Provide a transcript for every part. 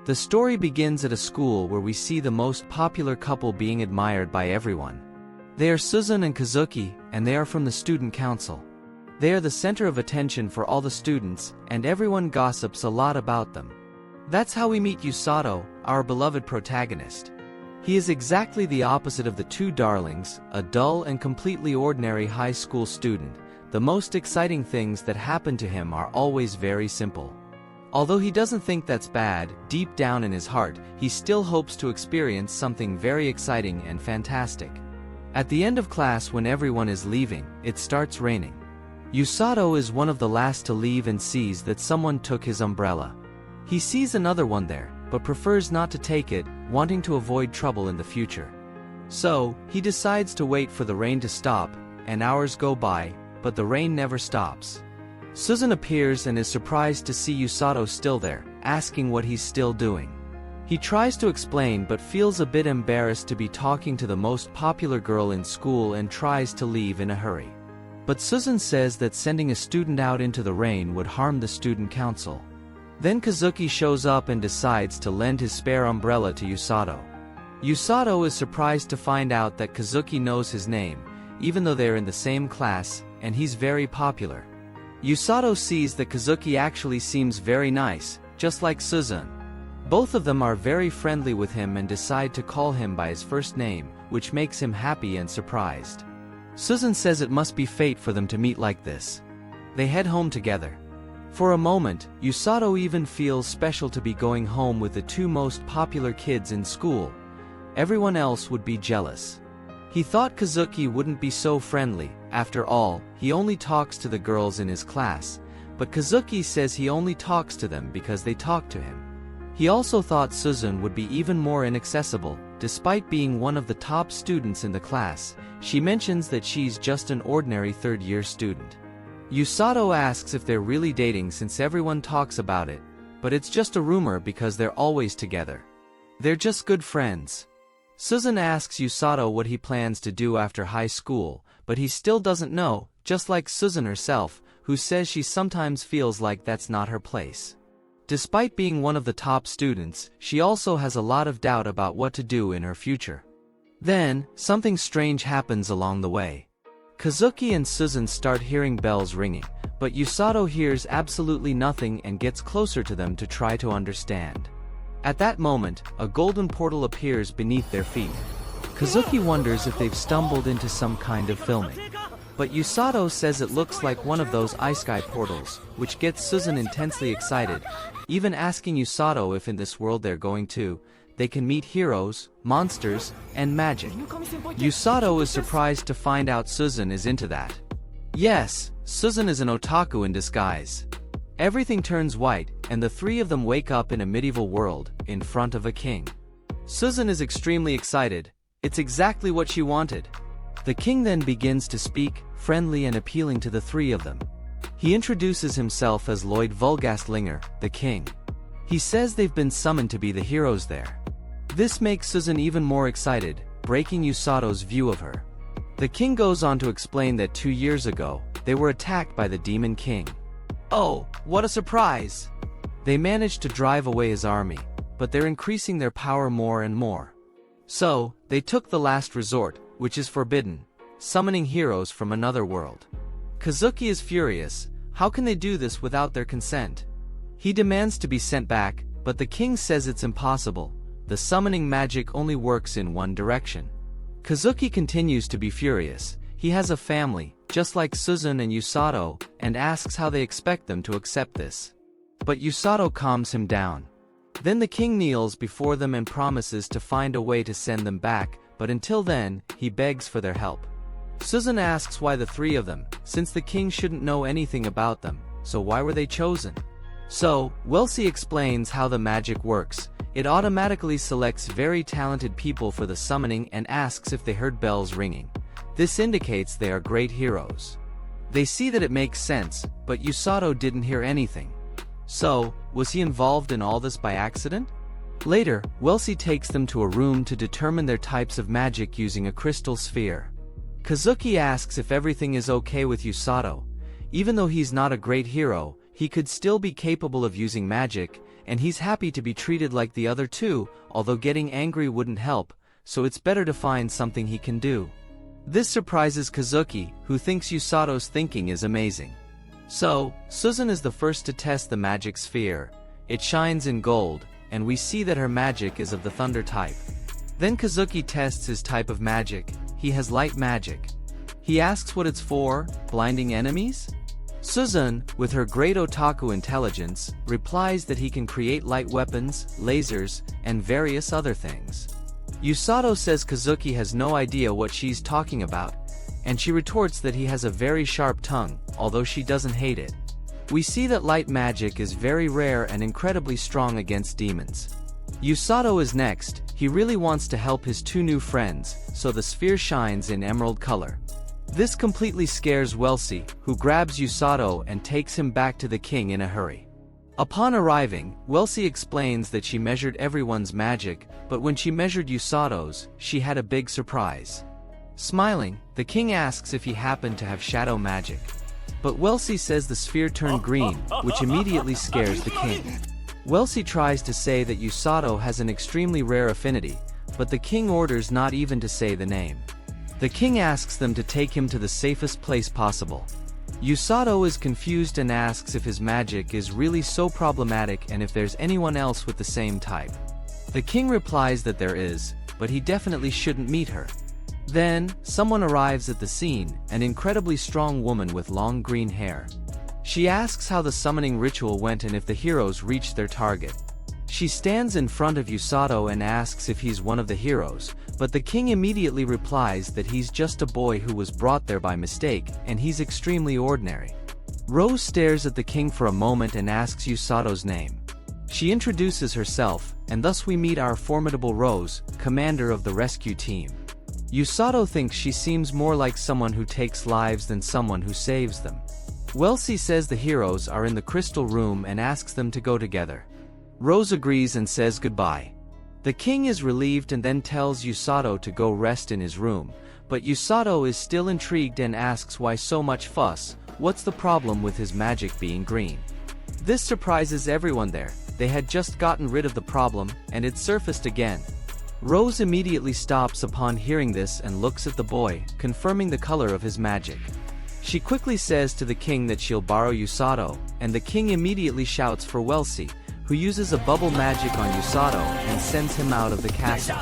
The story begins at a school where we see the most popular couple being admired by everyone. They are Suzun and Kazuki, and they are from the student council. They are the center of attention for all the students, and everyone gossips a lot about them. That's how we meet Yusato, our beloved protagonist. He is exactly the opposite of the two darlings, a dull and completely ordinary high school student. The most exciting things that happen to him are always very simple. Although he doesn't think that's bad, deep down in his heart, he still hopes to experience something very exciting and fantastic. At the end of class, when everyone is leaving, it starts raining. Yusato is one of the last to leave and sees that someone took his umbrella. He sees another one there, but prefers not to take it, wanting to avoid trouble in the future. So, he decides to wait for the rain to stop, and hours go by, but the rain never stops. Suzun appears and is surprised to see Yusato still there, asking what he's still doing. He tries to explain but feels a bit embarrassed to be talking to the most popular girl in school and tries to leave in a hurry. But Suzun says that sending a student out into the rain would harm the student council. Then Kazuki shows up and decides to lend his spare umbrella to Yusato. Yusato is surprised to find out that Kazuki knows his name, even though they're in the same class, and he's very popular. Yusato sees that Kazuki actually seems very nice, just like Suzun. Both of them are very friendly with him and decide to call him by his first name, which makes him happy and surprised. Suzun says it must be fate for them to meet like this. They head home together. For a moment, Yusato even feels special to be going home with the two most popular kids in school. Everyone else would be jealous. He thought Kazuki wouldn't be so friendly. After all, he only talks to the girls in his class, but Kazuki says he only talks to them because they talk to him. He also thought Suzun would be even more inaccessible. Despite being one of the top students in the class, she mentions that she's just an ordinary third-year student. Yusato asks if they're really dating since everyone talks about it, but it's just a rumor because they're always together. They're just good friends. Suzun asks Yusato what he plans to do after high school, but he still doesn't know, just like Suzun herself, who says she sometimes feels like that's not her place. Despite being one of the top students, she also has a lot of doubt about what to do in her future. Then, something strange happens along the way. Kazuki and Suzun start hearing bells ringing, but Yusato hears absolutely nothing and gets closer to them to try to understand. At that moment, a golden portal appears beneath their feet. Kazuki wonders if they've stumbled into some kind of filming. But Yusato says it looks like one of those iSky portals, which gets Suzun intensely excited, even asking Yusato if in this world they can meet heroes, monsters, and magic. Yusato is surprised to find out Suzun is into that. Yes, Suzun is an otaku in disguise. Everything turns white, and the three of them wake up in a medieval world, in front of a king. Suzun is extremely excited. It's exactly what she wanted. The king then begins to speak, friendly and appealing to the three of them. He introduces himself as Lloyd Vulgastlinger, the king. He says they've been summoned to be the heroes there. This makes Suzun even more excited, breaking Yusato's view of her. The king goes on to explain that 2 years ago, they were attacked by the Demon King. Oh, what a surprise! They managed to drive away his army, but they're increasing their power more and more. So, they took the last resort, which is forbidden, summoning heroes from another world. Kazuki is furious. How can they do this without their consent? He demands to be sent back, but the king says it's impossible. The summoning magic only works in one direction. Kazuki continues to be furious. He has a family, just like Suzun and Yusato, and asks how they expect them to accept this. But Yusato calms him down. Then the king kneels before them and promises to find a way to send them back, but until then, he begs for their help. Suzun asks why the three of them, since the king shouldn't know anything about them, so why were they chosen? So, Welsi explains how the magic works. It automatically selects very talented people for the summoning and asks if they heard bells ringing. This indicates they are great heroes. They see that it makes sense, but Yusato didn't hear anything. So, was he involved in all this by accident? Later, Welsi takes them to a room to determine their types of magic using a crystal sphere. Kazuki asks if everything is okay with Yusato. Even though he's not a great hero, he could still be capable of using magic, and he's happy to be treated like the other two, although getting angry wouldn't help, so it's better to find something he can do. This surprises Kazuki, who thinks Usato's thinking is amazing. So, Susan is the first to test the magic sphere. It shines in gold, and we see that her magic is of the thunder type. Then Kazuki tests his type of magic. He has light magic. He asks what it's for, blinding enemies? Susan, with her great otaku intelligence, replies that he can create light weapons, lasers, and various other things. Usato says Kazuki has no idea what she's talking about, and she retorts that he has a very sharp tongue, although she doesn't hate it. We see that light magic is very rare and incredibly strong against demons. Usato is next. He really wants to help his two new friends, so the sphere shines in emerald color. This completely scares Welsi, who grabs Usato and takes him back to the king in a hurry. Upon arriving, Welsi explains that she measured everyone's magic, but when she measured Usato's, she had a big surprise. Smiling, the king asks if he happened to have shadow magic. But Welsi says the sphere turned green, which immediately scares the king. Welsi tries to say that Usato has an extremely rare affinity, but the king orders not even to say the name. The king asks them to take him to the safest place possible. Usato is confused and asks if his magic is really so problematic and if there's anyone else with the same type. The king replies that there is, but he definitely shouldn't meet her. Then, someone arrives at the scene, an incredibly strong woman with long green hair. She asks how the summoning ritual went and if the heroes reached their target. She stands in front of Usato and asks if he's one of the heroes, but the king immediately replies that he's just a boy who was brought there by mistake, and he's extremely ordinary. Rose stares at the king for a moment and asks Usato's name. She introduces herself, and thus we meet our formidable Rose, commander of the rescue team. Usato thinks she seems more like someone who takes lives than someone who saves them. Welsi says the heroes are in the crystal room and asks them to go together. Rose agrees and says goodbye. The king is relieved and then tells Usato to go rest in his room, but Usato is still intrigued and asks why so much fuss, what's the problem with his magic being green. This surprises everyone there. They had just gotten rid of the problem, and it surfaced again. Rose immediately stops upon hearing this and looks at the boy, confirming the color of his magic. She quickly says to the king that she'll borrow Usato, and the king immediately shouts for Welsi, who uses a bubble magic on Usato and sends him out of the castle.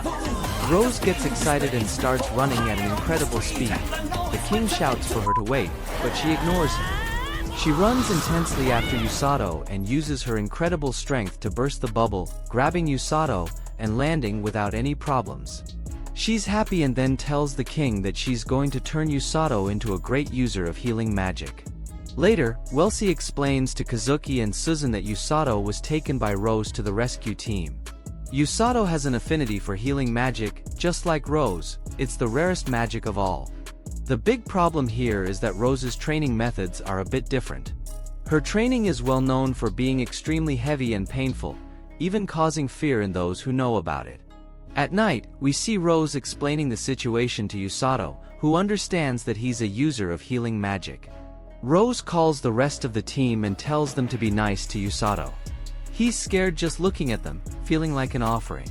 Rose gets excited and starts running at an incredible speed. The king shouts for her to wait, but she ignores him. She runs intensely after Usato and uses her incredible strength to burst the bubble, grabbing Usato and landing without any problems. She's happy and then tells the king that she's going to turn Usato into a great user of healing magic. Later, Welsi explains to Kazuki and Susan that Usato was taken by Rose to the rescue team. Usato has an affinity for healing magic, just like Rose. It's the rarest magic of all. The big problem here is that Rose's training methods are a bit different. Her training is well known for being extremely heavy and painful, even causing fear in those who know about it. At night, we see Rose explaining the situation to Usato, who understands that he's a user of healing magic. Rose calls the rest of the team and tells them to be nice to Usato. He's scared just looking at them, feeling like an offering.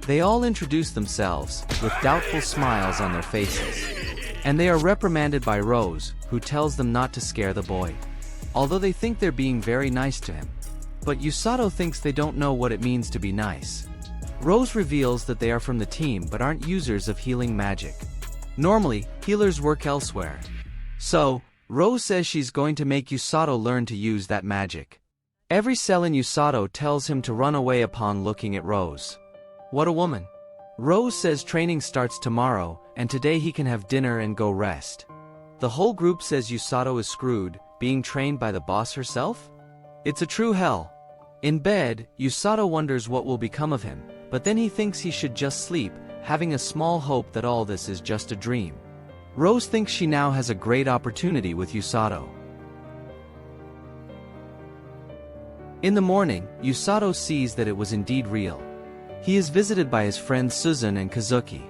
They all introduce themselves, with doubtful smiles on their faces. And they are reprimanded by Rose, who tells them not to scare the boy. Although they think they're being very nice to him. But Usato thinks they don't know what it means to be nice. Rose reveals that they are from the team but aren't users of healing magic. Normally, healers work elsewhere. So, Rose says she's going to make Usato learn to use that magic. Every cell in Usato tells him to run away upon looking at Rose. What a woman. Rose says training starts tomorrow, and today he can have dinner and go rest. The whole group says Usato is screwed, being trained by the boss herself? It's a true hell. In bed, Usato wonders what will become of him, but then he thinks he should just sleep, having a small hope that all this is just a dream. Rose thinks she now has a great opportunity with Usato. In the morning, Usato sees that it was indeed real. He is visited by his friends Susan and Kazuki.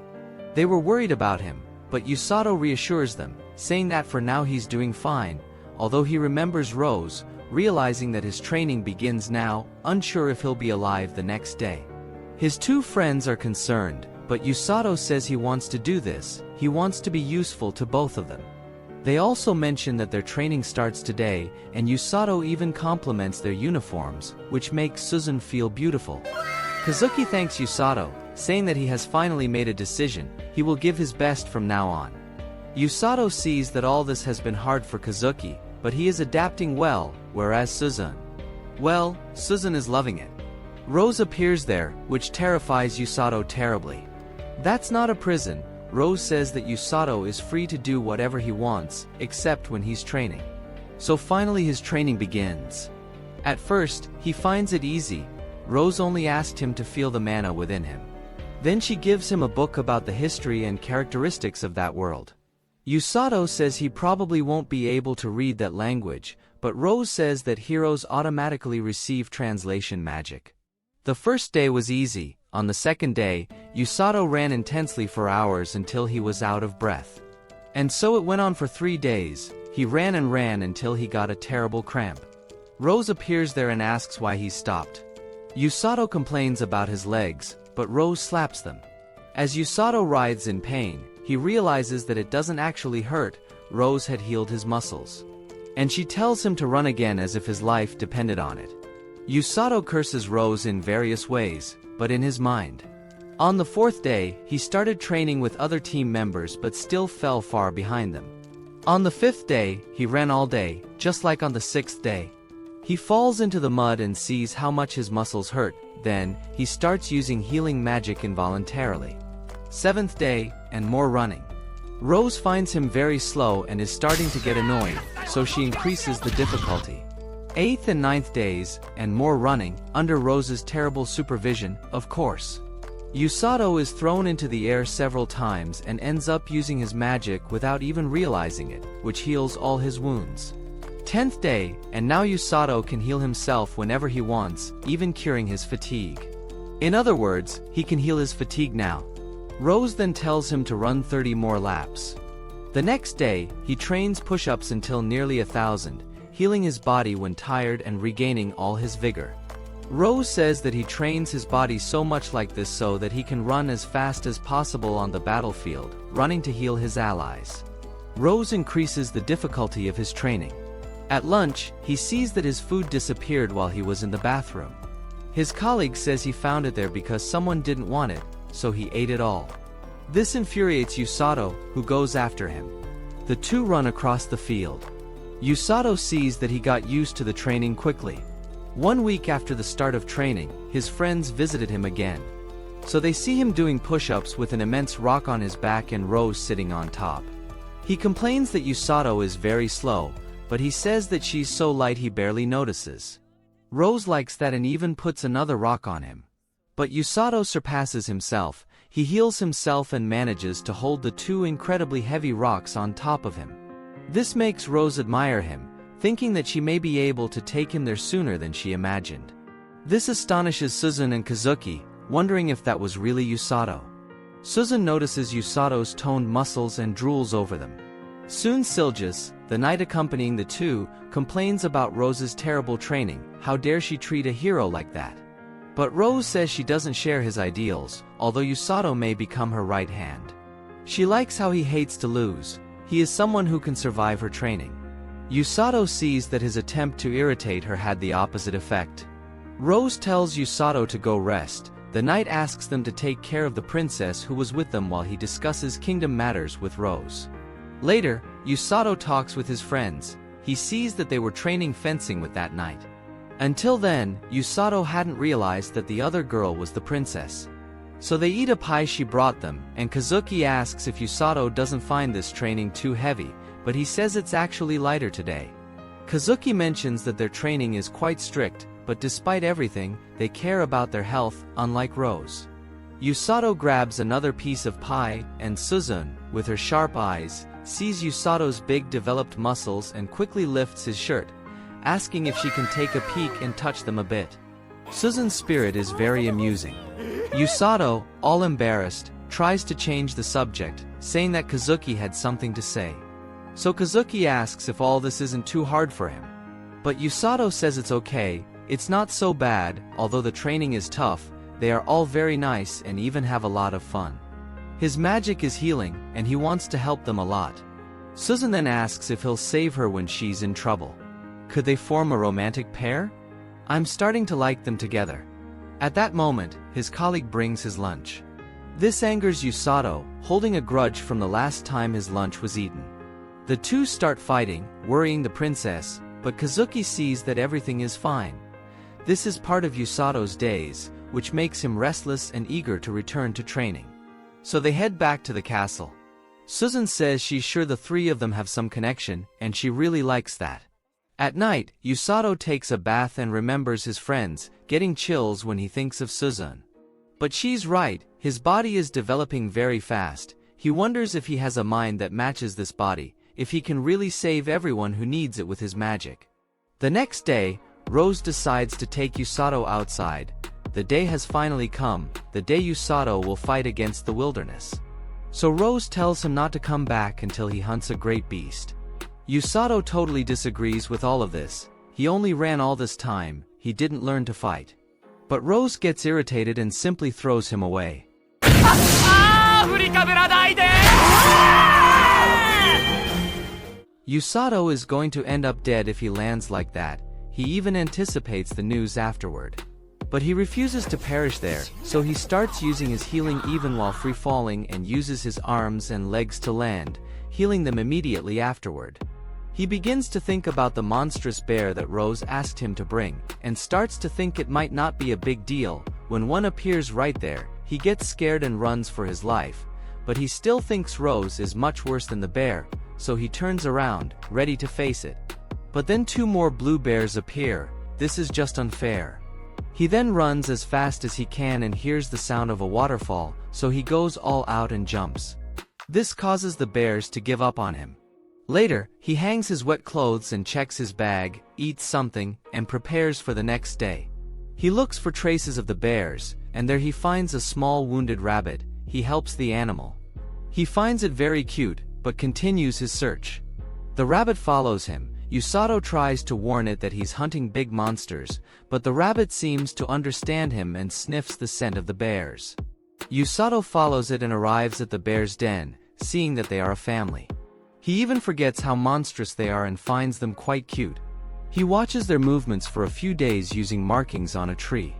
They were worried about him, but Usato reassures them, saying that for now he's doing fine, although he remembers Rose, realizing that his training begins now, unsure if he'll be alive the next day. His two friends are concerned, but Usato says he wants to do this, he wants to be useful to both of them. They also mention that their training starts today, and Usato even compliments their uniforms, which makes Suzun feel beautiful. Kazuki thanks Usato, saying that he has finally made a decision, he will give his best from now on. Usato sees that all this has been hard for Kazuki, but he is adapting well, whereas Suzun, well, Suzun is loving it. Rose appears there, which terrifies Usato terribly. That's not a prison. Rose says that Usato is free to do whatever he wants, except when he's training. So finally his training begins. At first, he finds it easy. Rose only asked him to feel the mana within him. Then she gives him a book about the history and characteristics of that world. Usato says he probably won't be able to read that language, but Rose says that heroes automatically receive translation magic. The first day was easy. On the second day, Usato ran intensely for hours until he was out of breath. And so it went on for 3 days. He ran and ran until he got a terrible cramp. Rose appears there and asks why he stopped. Usato complains about his legs, but Rose slaps them. As Usato writhes in pain, he realizes that it doesn't actually hurt. Rose had healed his muscles. And she tells him to run again as if his life depended on it. Usato curses Rose in various ways, but in his mind. On the 4th day, he started training with other team members but still fell far behind them. On the 5th day, he ran all day, just like on the 6th day. He falls into the mud and sees how much his muscles hurt, then, he starts using healing magic involuntarily. 7th day, and more running. Rose finds him very slow and is starting to get annoyed, so she increases the difficulty. 8th and 9th days, and more running, under Rose's terrible supervision, of course. Usato is thrown into the air several times and ends up using his magic without even realizing it, which heals all his wounds. 10th day, and now Usato can heal himself whenever he wants, even curing his fatigue. In other words, he can heal his fatigue now. Rose then tells him to run 30 more laps. The next day, he trains push-ups until nearly 1,000. Healing his body when tired and regaining all his vigor. Rose says that he trains his body so much like this so that he can run as fast as possible on the battlefield, running to heal his allies. Rose increases the difficulty of his training. At lunch, he sees that his food disappeared while he was in the bathroom. His colleague says he found it there because someone didn't want it, so he ate it all. This infuriates Usato, who goes after him. The two run across the field. Usato sees that he got used to the training quickly. 1 week after the start of training, his friends visited him again. So they see him doing push-ups with an immense rock on his back and Rose sitting on top. He complains that Usato is very slow, but he says that she's so light he barely notices. Rose likes that and even puts another rock on him. But Usato surpasses himself. He heals himself and manages to hold the 2 incredibly heavy rocks on top of him. This makes Rose admire him, thinking that she may be able to take him there sooner than she imagined. This astonishes Suzun and Kazuki, wondering if that was really Usato. Suzun notices Usato's toned muscles and drools over them. Soon Siljas, the knight accompanying the two, complains about Rose's terrible training. How dare she treat a hero like that? But Rose says she doesn't share his ideals, although Usato may become her right hand. She likes how he hates to lose. He is someone who can survive her training. Usato sees that his attempt to irritate her had the opposite effect. Rose tells Usato to go rest. The knight asks them to take care of the princess who was with them while he discusses kingdom matters with Rose. Later, Usato talks with his friends. He sees that they were training fencing with that knight. Until then, Usato hadn't realized that the other girl was the princess. So they eat a pie she brought them, and Kazuki asks if Usato doesn't find this training too heavy, but he says it's actually lighter today. Kazuki mentions that their training is quite strict, but despite everything, they care about their health, unlike Rose. Usato grabs another piece of pie, and Suzun, with her sharp eyes, sees Usato's big developed muscles and quickly lifts his shirt, asking if she can take a peek and touch them a bit. Suzun's spirit is very amusing. Usato, all embarrassed, tries to change the subject, saying that Kazuki had something to say. So Kazuki asks if all this isn't too hard for him. But Usato says it's okay, it's not so bad, although the training is tough, they are all very nice and even have a lot of fun. His magic is healing, and he wants to help them a lot. Suzun then asks if he'll save her when she's in trouble. Could they form a romantic pair? I'm starting to like them together. At that moment, his colleague brings his lunch. This angers Usato, holding a grudge from the last time his lunch was eaten. The two start fighting, worrying the princess, but Kazuki sees that everything is fine. This is part of Usato's days, which makes him restless and eager to return to training. So they head back to the castle. Suzun says she's sure the three of them have some connection, and she really likes that. At night, Usato takes a bath and remembers his friends, getting chills when he thinks of Suzun. But she's right, his body is developing very fast. He wonders if he has a mind that matches this body, if he can really save everyone who needs it with his magic. The next day, Rose decides to take Usato outside. The day has finally come, the day Usato will fight against the wilderness. So Rose tells him not to come back until he hunts a great beast. Usato totally disagrees with all of this. He only ran all this time, he didn't learn to fight. But Rose gets irritated and simply throws him away. Usato is going to end up dead if he lands like that. He even anticipates the news afterward. But he refuses to perish there, so he starts using his healing even while free-falling and uses his arms and legs to land, healing them immediately afterward. He begins to think about the monstrous bear that Rose asked him to bring, and starts to think it might not be a big deal. When one appears right there, he gets scared and runs for his life, but he still thinks Rose is much worse than the bear, so he turns around, ready to face it. But then two more blue bears appear. This is just unfair. He then runs as fast as he can and hears the sound of a waterfall, so he goes all out and jumps. This causes the bears to give up on him. Later, he hangs his wet clothes and checks his bag, eats something, and prepares for the next day. He looks for traces of the bears, and there he finds a small wounded rabbit. He helps the animal. He finds it very cute, but continues his search. The rabbit follows him. Usato tries to warn it that he's hunting big monsters, but the rabbit seems to understand him and sniffs the scent of the bears. Usato follows it and arrives at the bear's den, seeing that they are a family. He even forgets how monstrous they are and finds them quite cute. He watches their movements for a few days using markings on a tree.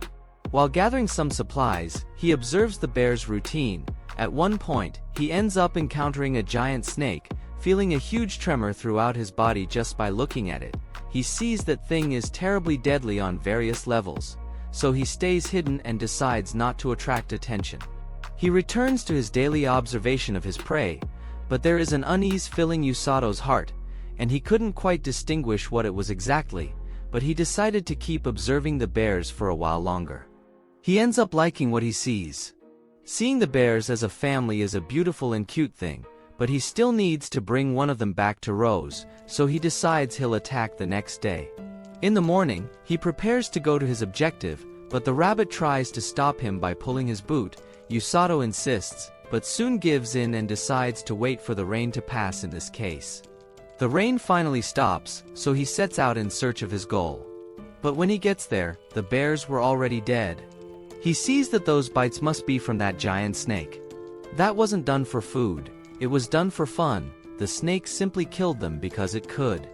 While gathering some supplies, he observes the bear's routine. At one point, he ends up encountering a giant snake, feeling a huge tremor throughout his body just by looking at it. He sees that thing is terribly deadly on various levels, so he stays hidden and decides not to attract attention. He returns to his daily observation of his prey, but there is an unease filling Usato's heart, and he couldn't quite distinguish what it was exactly, but he decided to keep observing the bears for a while longer. He ends up liking what he sees. Seeing the bears as a family is a beautiful and cute thing, but he still needs to bring one of them back to Rose, so he decides he'll attack the next day. In the morning, he prepares to go to his objective, but the rabbit tries to stop him by pulling his boot. Usato insists, but soon gives in and decides to wait for the rain to pass in this case. The rain finally stops, so he sets out in search of his goal. But when he gets there, the bears were already dead. He sees that those bites must be from that giant snake. That wasn't done for food, it was done for fun. The snake simply killed them because it could.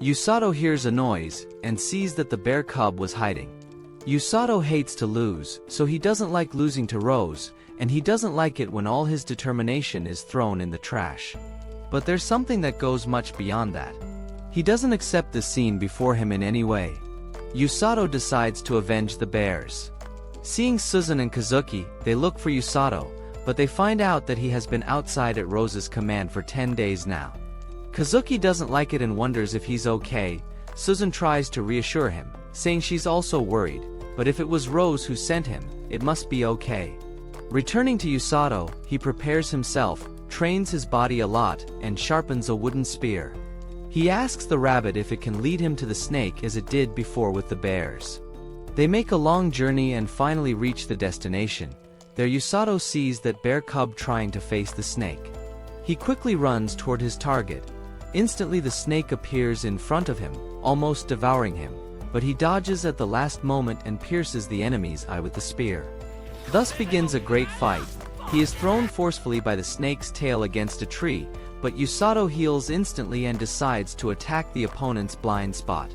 Usato hears a noise, and sees that the bear cub was hiding. Usato hates to lose, so he doesn't like losing to Rose, and he doesn't like it when all his determination is thrown in the trash. But there's something that goes much beyond that. He doesn't accept the scene before him in any way. Usato decides to avenge the bears. Seeing Suzun and Kazuki, they look for Usato, but they find out that he has been outside at Rose's command for 10 days now. Kazuki doesn't like it and wonders if he's okay. Suzun tries to reassure him, saying she's also worried, but if it was Rose who sent him, it must be okay. Returning to Usato, he prepares himself, trains his body a lot, and sharpens a wooden spear. He asks the rabbit if it can lead him to the snake as it did before with the bears. They make a long journey and finally reach the destination. There Usato sees that bear cub trying to face the snake. He quickly runs toward his target, Instantly the snake appears in front of him, almost devouring him, but he dodges at the last moment and pierces the enemy's eye with the spear. Thus begins a great fight. He is thrown forcefully by the snake's tail against a tree, but Usato heals instantly and decides to attack the opponent's blind spot.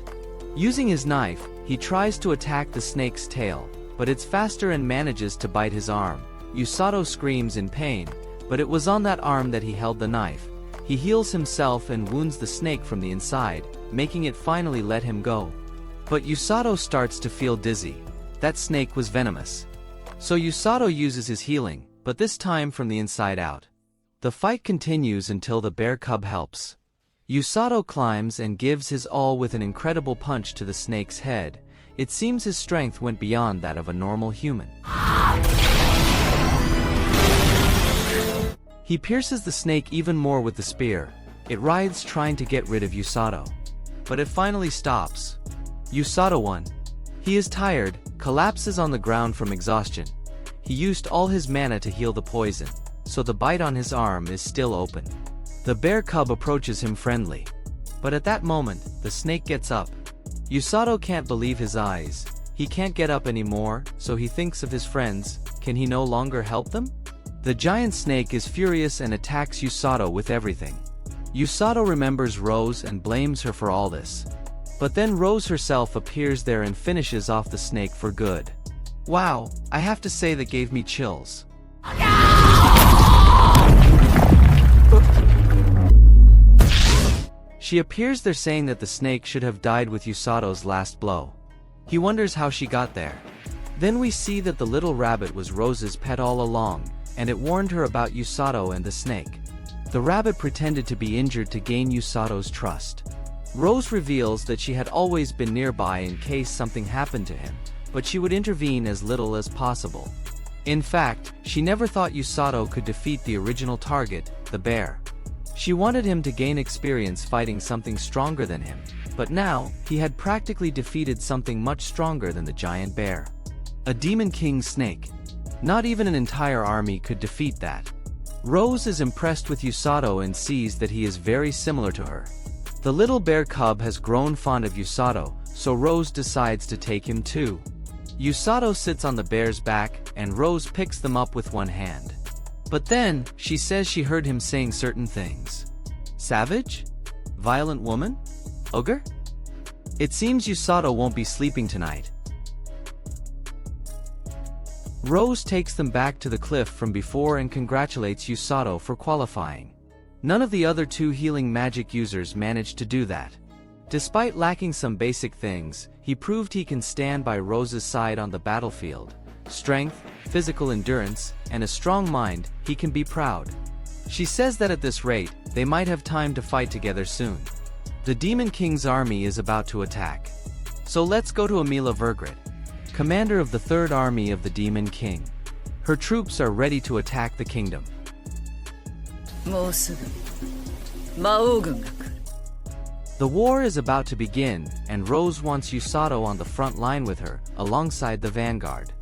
Using his knife, he tries to attack the snake's tail, but it's faster and manages to bite his arm. Usato screams in pain, but it was on that arm that he held the knife. He heals himself and wounds the snake from the inside, making it finally let him go. But Usato starts to feel dizzy. That snake was venomous. So Usato uses his healing, but this time from the inside out. The fight continues until the bear cub helps. Usato climbs and gives his all with an incredible punch to the snake's head. It seems his strength went beyond that of a normal human. He pierces the snake even more with the spear. It writhes trying to get rid of Usato. But it finally stops. Usato won. He is tired, collapses on the ground from exhaustion. He used all his mana to heal the poison, so the bite on his arm is still open. The bear cub approaches him friendly. But at that moment, the snake gets up. Usato can't believe his eyes. He can't get up anymore, so he thinks of his friends. Can he no longer help them? The giant snake is furious and attacks Usato with everything. Usato remembers Rose and blames her for all this. But then Rose herself appears there and finishes off the snake for good. Wow, I have to say that gave me chills. She appears there saying that the snake should have died with Usato's last blow. He wonders how she got there. Then we see that the little rabbit was Rose's pet all along, and it warned her about Usato and the snake. The rabbit pretended to be injured to gain Usato's trust. Rose reveals that she had always been nearby in case something happened to him, but she would intervene as little as possible. In fact, she never thought Usato could defeat the original target, the bear. She wanted him to gain experience fighting something stronger than him, but now, he had practically defeated something much stronger than the giant bear. A Demon King snake. Not even an entire army could defeat that. Rose is impressed with Usato and sees that he is very similar to her. The little bear cub has grown fond of Usato, so Rose decides to take him too. Usato sits on the bear's back, and Rose picks them up with one hand. But then, she says she heard him saying certain things. Savage? Violent woman? Ogre? It seems Usato won't be sleeping tonight. Rose takes them back to the cliff from before and congratulates Usato for qualifying. None of the other two healing magic users managed to do that. Despite lacking some basic things, he proved he can stand by Rose's side on the battlefield. Strength, physical endurance, and a strong mind, he can be proud. She says that at this rate, they might have time to fight together soon. The Demon King's army is about to attack. So let's go to Amila Vergrit, commander of the 3rd Army of the Demon King. Her troops are ready to attack the kingdom. The war is about to begin, and Rose wants Usato on the front line with her, alongside the vanguard.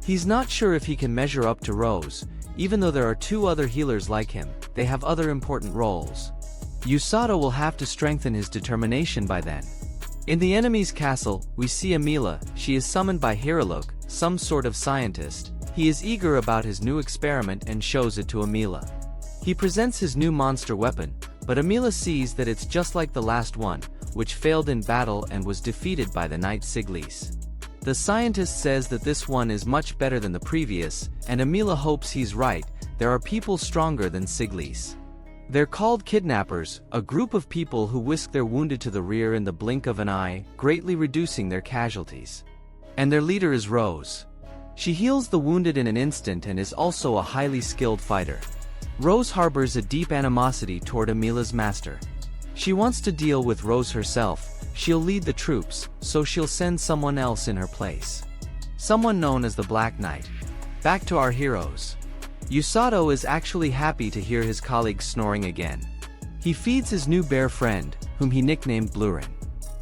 He's not sure if he can measure up to Rose, even though there are 2 other healers like him. They have other important roles. Usato will have to strengthen his determination by then. In the enemy's castle, we see Amila. She is summoned by Hiraluk, some sort of scientist. He is eager about his new experiment and shows it to Amila. He presents his new monster weapon, but Amila sees that it's just like the last one, which failed in battle and was defeated by the knight Siglis. The scientist says that this one is much better than the previous, and Amila hopes he's right. There are people stronger than Siglis. They're called kidnappers, a group of people who whisk their wounded to the rear in the blink of an eye, greatly reducing their casualties. And their leader is Rose. She heals the wounded in an instant and is also a highly skilled fighter. Rose harbors a deep animosity toward Amila's master. She wants to deal with Rose herself. She'll lead the troops, so she'll send someone else in her place. Someone known as the Black Knight. Back to our heroes. Usato is actually happy to hear his colleagues snoring again. He feeds his new bear friend, whom he nicknamed Blurin.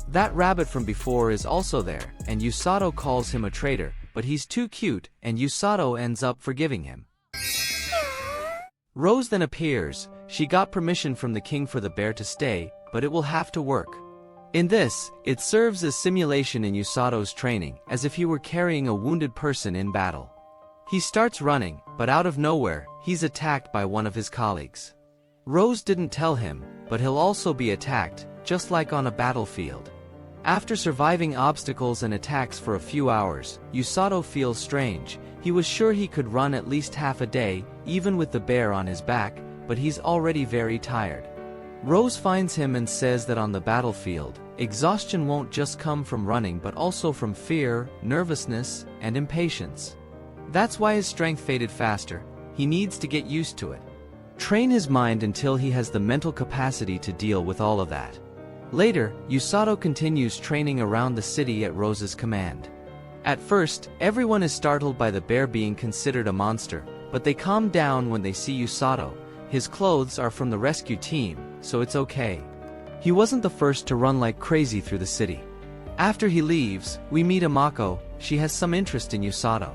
That rabbit from before is also there, and Usato calls him a traitor, but he's too cute, and Usato ends up forgiving him. Rose then appears. She got permission from the king for the bear to stay, but it will have to work. In this, it serves as simulation in Usato's training, as if he were carrying a wounded person in battle. He starts running, but out of nowhere, he's attacked by one of his colleagues. Rose didn't tell him, but he'll also be attacked, just like on a battlefield. After surviving obstacles and attacks for a few hours, Usato feels strange. He was sure he could run at least half a day, even with the bear on his back, but he's already very tired. Rose finds him and says that on the battlefield, exhaustion won't just come from running but also from fear, nervousness, and impatience. That's why his strength faded faster. He needs to get used to it. Train his mind until he has the mental capacity to deal with all of that. Later, Usato continues training around the city at Rose's command. At first, everyone is startled by the bear being considered a monster, but they calm down when they see Usato. His clothes are from the rescue team, so it's okay. He wasn't the first to run like crazy through the city. After he leaves, we meet Amako. She has some interest in Usato.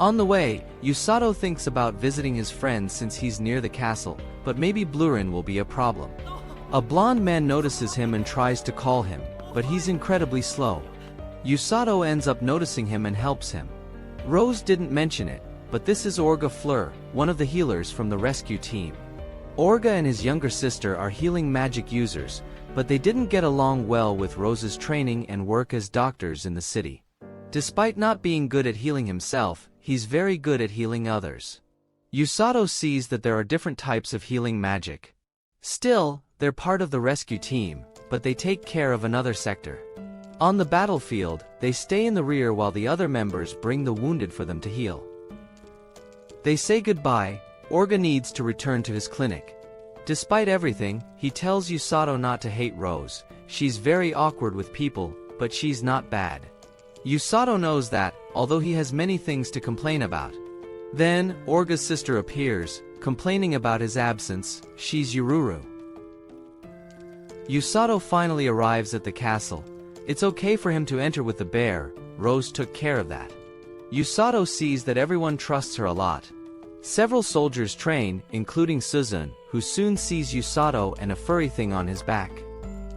On the way, Usato thinks about visiting his friends since he's near the castle, but maybe Blurin will be a problem. A blonde man notices him and tries to call him, but he's incredibly slow. Usato ends up noticing him and helps him. Rose didn't mention it, but this is Orga Fleur, one of the healers from the rescue team. Orga and his younger sister are healing magic users, but they didn't get along well with Rose's training and work as doctors in the city. Despite not being good at healing himself, he's very good at healing others. Usato sees that there are different types of healing magic. Still, they're part of the rescue team, but they take care of another sector. On the battlefield, they stay in the rear while the other members bring the wounded for them to heal. They say goodbye. Orga needs to return to his clinic. Despite everything, he tells Usato not to hate Rose. She's very awkward with people, but she's not bad. Usato knows that, although he has many things to complain about. Then, Orga's sister appears, complaining about his absence. She's Yururu. Usato finally arrives at the castle. It's okay for him to enter with the bear. Rose took care of that. Usato sees that everyone trusts her a lot. Several soldiers train, including Suzun, who soon sees Usato and a furry thing on his back.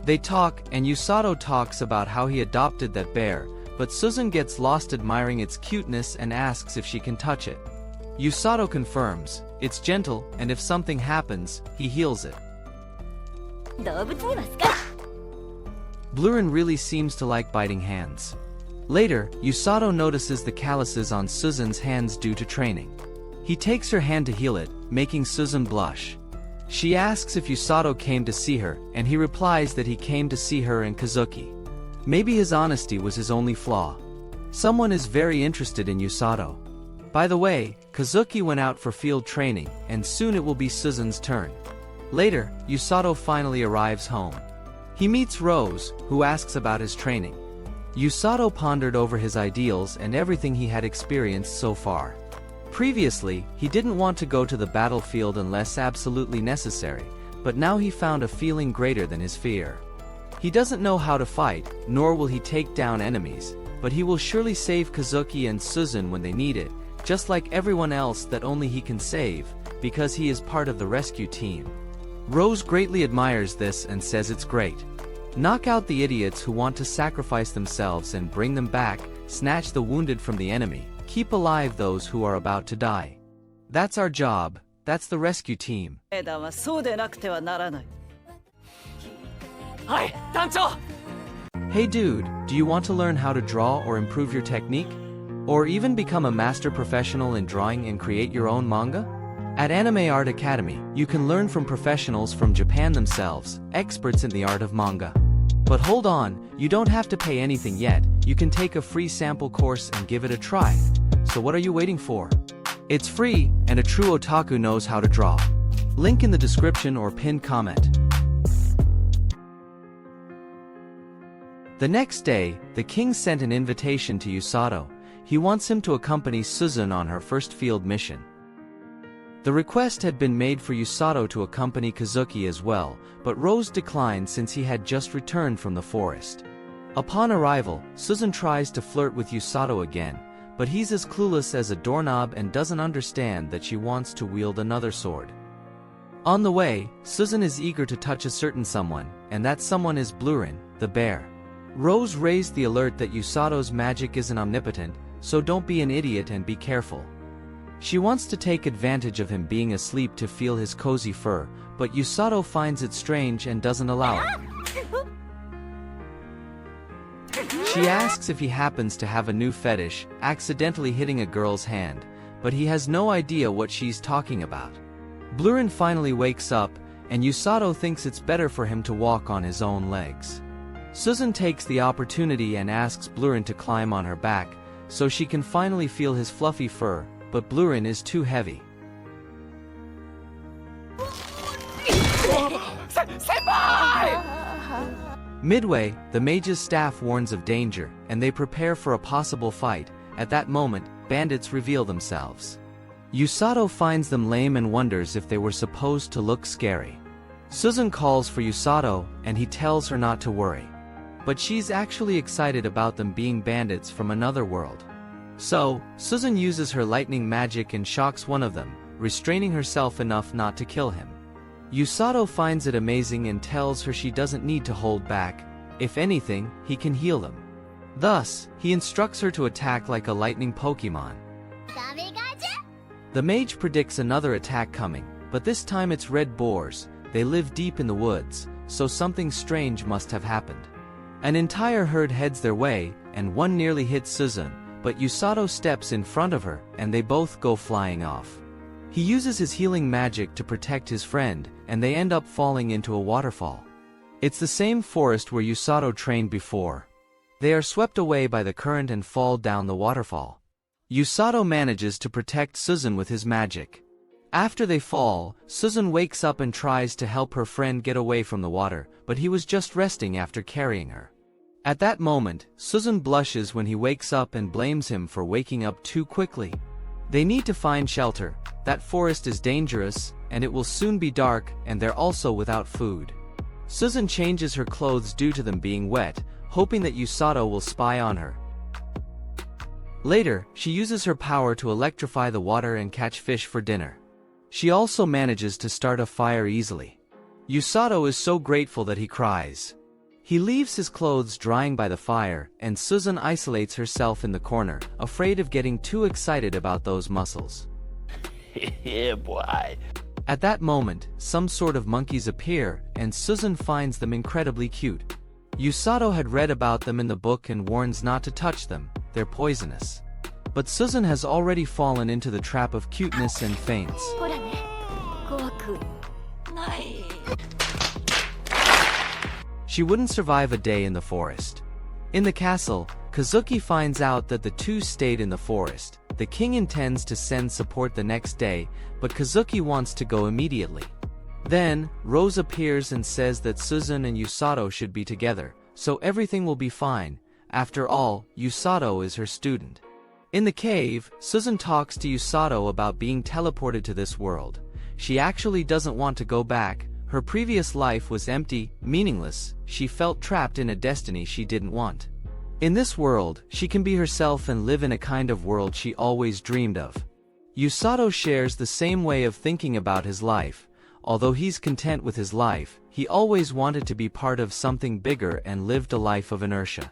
They talk, and Usato talks about how he adopted that bear, but Suzun gets lost admiring its cuteness and asks if she can touch it. Usato confirms, it's gentle, and if something happens, he heals it. Blurin really seems to like biting hands. Later, Usato notices the calluses on Suzun's hands due to training. He takes her hand to heal it, making Suzun blush. She asks if Usato came to see her, and he replies that he came to see her and Kazuki. Maybe his honesty was his only flaw. Someone is very interested in Usato. By the way, Kazuki went out for field training, and soon it will be Suzun's turn. Later, Usato finally arrives home. He meets Rose, who asks about his training. Usato pondered over his ideals and everything he had experienced so far. Previously, he didn't want to go to the battlefield unless absolutely necessary, but now he found a feeling greater than his fear. He doesn't know how to fight, nor will he take down enemies, but he will surely save Kazuki and Suzun when they need it, just like everyone else that only he can save, because he is part of the rescue team. Rose greatly admires this and says it's great. Knock out the idiots who want to sacrifice themselves and bring them back, snatch the wounded from the enemy, keep alive those who are about to die. That's our job, that's the rescue team. Hey dude, do you want to learn how to draw or improve your technique? Or even become a master professional in drawing and create your own manga? At Anime Art Academy, you can learn from professionals from Japan themselves, experts in the art of manga. But hold on, you don't have to pay anything yet. You can take a free sample course and give it a try. So what are you waiting for? It's free, and a true otaku knows how to draw. Link in the description or pinned comment. The next day, the king sent an invitation to Usato. He wants him to accompany Suzun on her first field mission. The request had been made for Usato to accompany Kazuki as well, but Rose declined since he had just returned from the forest. Upon arrival, Suzun tries to flirt with Usato again, but he's as clueless as a doorknob and doesn't understand that she wants to wield another sword. On the way, Susan is eager to touch a certain someone, and that someone is Blurin, the bear. Rose raised the alert that Usato's magic isn't omnipotent, so don't be an idiot and be careful. She wants to take advantage of him being asleep to feel his cozy fur, but Usato finds it strange and doesn't allow it. She asks if he happens to have a new fetish, accidentally hitting a girl's hand, but he has no idea what she's talking about. Blurin finally wakes up, and Usato thinks it's better for him to walk on his own legs. Susan takes the opportunity and asks Blurin to climb on her back, so she can finally feel his fluffy fur, but Blurin is too heavy. Midway, the mage's staff warns of danger, and they prepare for a possible fight. At that moment, bandits reveal themselves. Usato finds them lame and wonders if they were supposed to look scary. Susan calls for Usato, and he tells her not to worry. But she's actually excited about them being bandits from another world. So, Susan uses her lightning magic and shocks one of them, restraining herself enough not to kill him. Usato finds it amazing and tells her she doesn't need to hold back. If anything, he can heal them. Thus, he instructs her to attack like a lightning Pokemon. The mage predicts another attack coming, but this time it's red boars. They live deep in the woods, so something strange must have happened. An entire herd heads their way, and one nearly hits Susan, but Usato steps in front of her, and they both go flying off. He uses his healing magic to protect his friend, and they end up falling into a waterfall. It's the same forest where Usato trained before. They are swept away by the current and fall down the waterfall. Usato manages to protect Susan with his magic. After they fall, Susan wakes up and tries to help her friend get away from the water, but he was just resting after carrying her. At that moment, Susan blushes when he wakes up and blames him for waking up too quickly. They need to find shelter. That forest is dangerous, and it will soon be dark, and they're also without food. Susan changes her clothes due to them being wet, hoping that Usato will spy on her. Later, she uses her power to electrify the water and catch fish for dinner. She also manages to start a fire easily. Usato is so grateful that he cries. He leaves his clothes drying by the fire, and Susan isolates herself in the corner, afraid of getting too excited about those muscles. Yeah, boy. At that moment, some sort of monkeys appear, and Susan finds them incredibly cute. Usato had read about them in the book and warns not to touch them, they're poisonous. But Susan has already fallen into the trap of cuteness and faints. She wouldn't survive a day in the forest. In the castle, Kazuki finds out that the two stayed in the forest. The king intends to send support the next day, but Kazuki wants to go immediately. Then, Rose appears and says that Susan and Usato should be together, so everything will be fine. After all, Usato is her student. In the cave, Susan talks to Usato about being teleported to this world. She actually doesn't want to go back. Her previous life was empty, meaningless. She felt trapped in a destiny she didn't want. In this world, she can be herself and live in a kind of world she always dreamed of. Usato shares the same way of thinking about his life. Although he's content with his life, he always wanted to be part of something bigger and lived a life of inertia.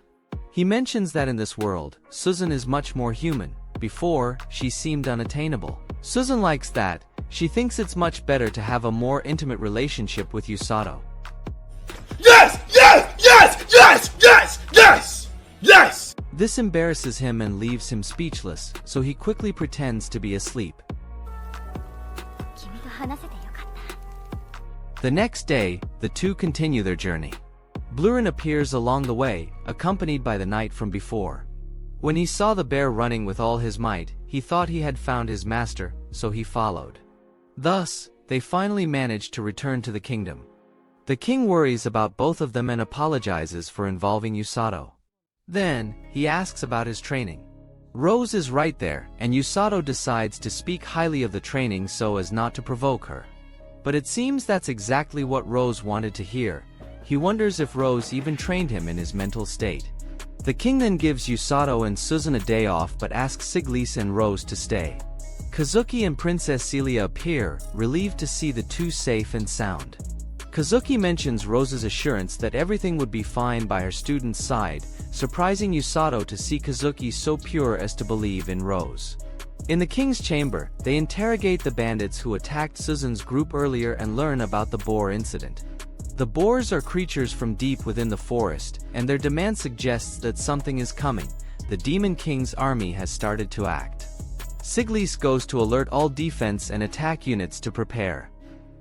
He mentions that in this world, Susan is much more human. Before, she seemed unattainable. Susan likes that. She thinks it's much better to have a more intimate relationship with Usato. Yes! Yes! Yes! Yes! Yes! Yes! Yes! This embarrasses him and leaves him speechless, so he quickly pretends to be asleep. The next day, the two continue their journey. Blurin appears along the way, accompanied by the knight from before. When he saw the bear running with all his might, he thought he had found his master, so he followed. Thus, they finally managed to return to the kingdom. The king worries about both of them and apologizes for involving Usato. Then, he asks about his training. Rose is right there, and Usato decides to speak highly of the training so as not to provoke her. But it seems that's exactly what Rose wanted to hear. He wonders if Rose even trained him in his mental state. The king then gives Usato and Susan a day off but asks Siglis and Rose to stay. Kazuki and Princess Celia appear, relieved to see the two safe and sound. Kazuki mentions Rose's assurance that everything would be fine by her student's side, surprising Usato to see Kazuki so pure as to believe in Rose. In the king's chamber, they interrogate the bandits who attacked Suzan's group earlier and learn about the boar incident. The boars are creatures from deep within the forest, and their demand suggests that something is coming. The Demon King's army has started to act. Siglis goes to alert all defense and attack units to prepare.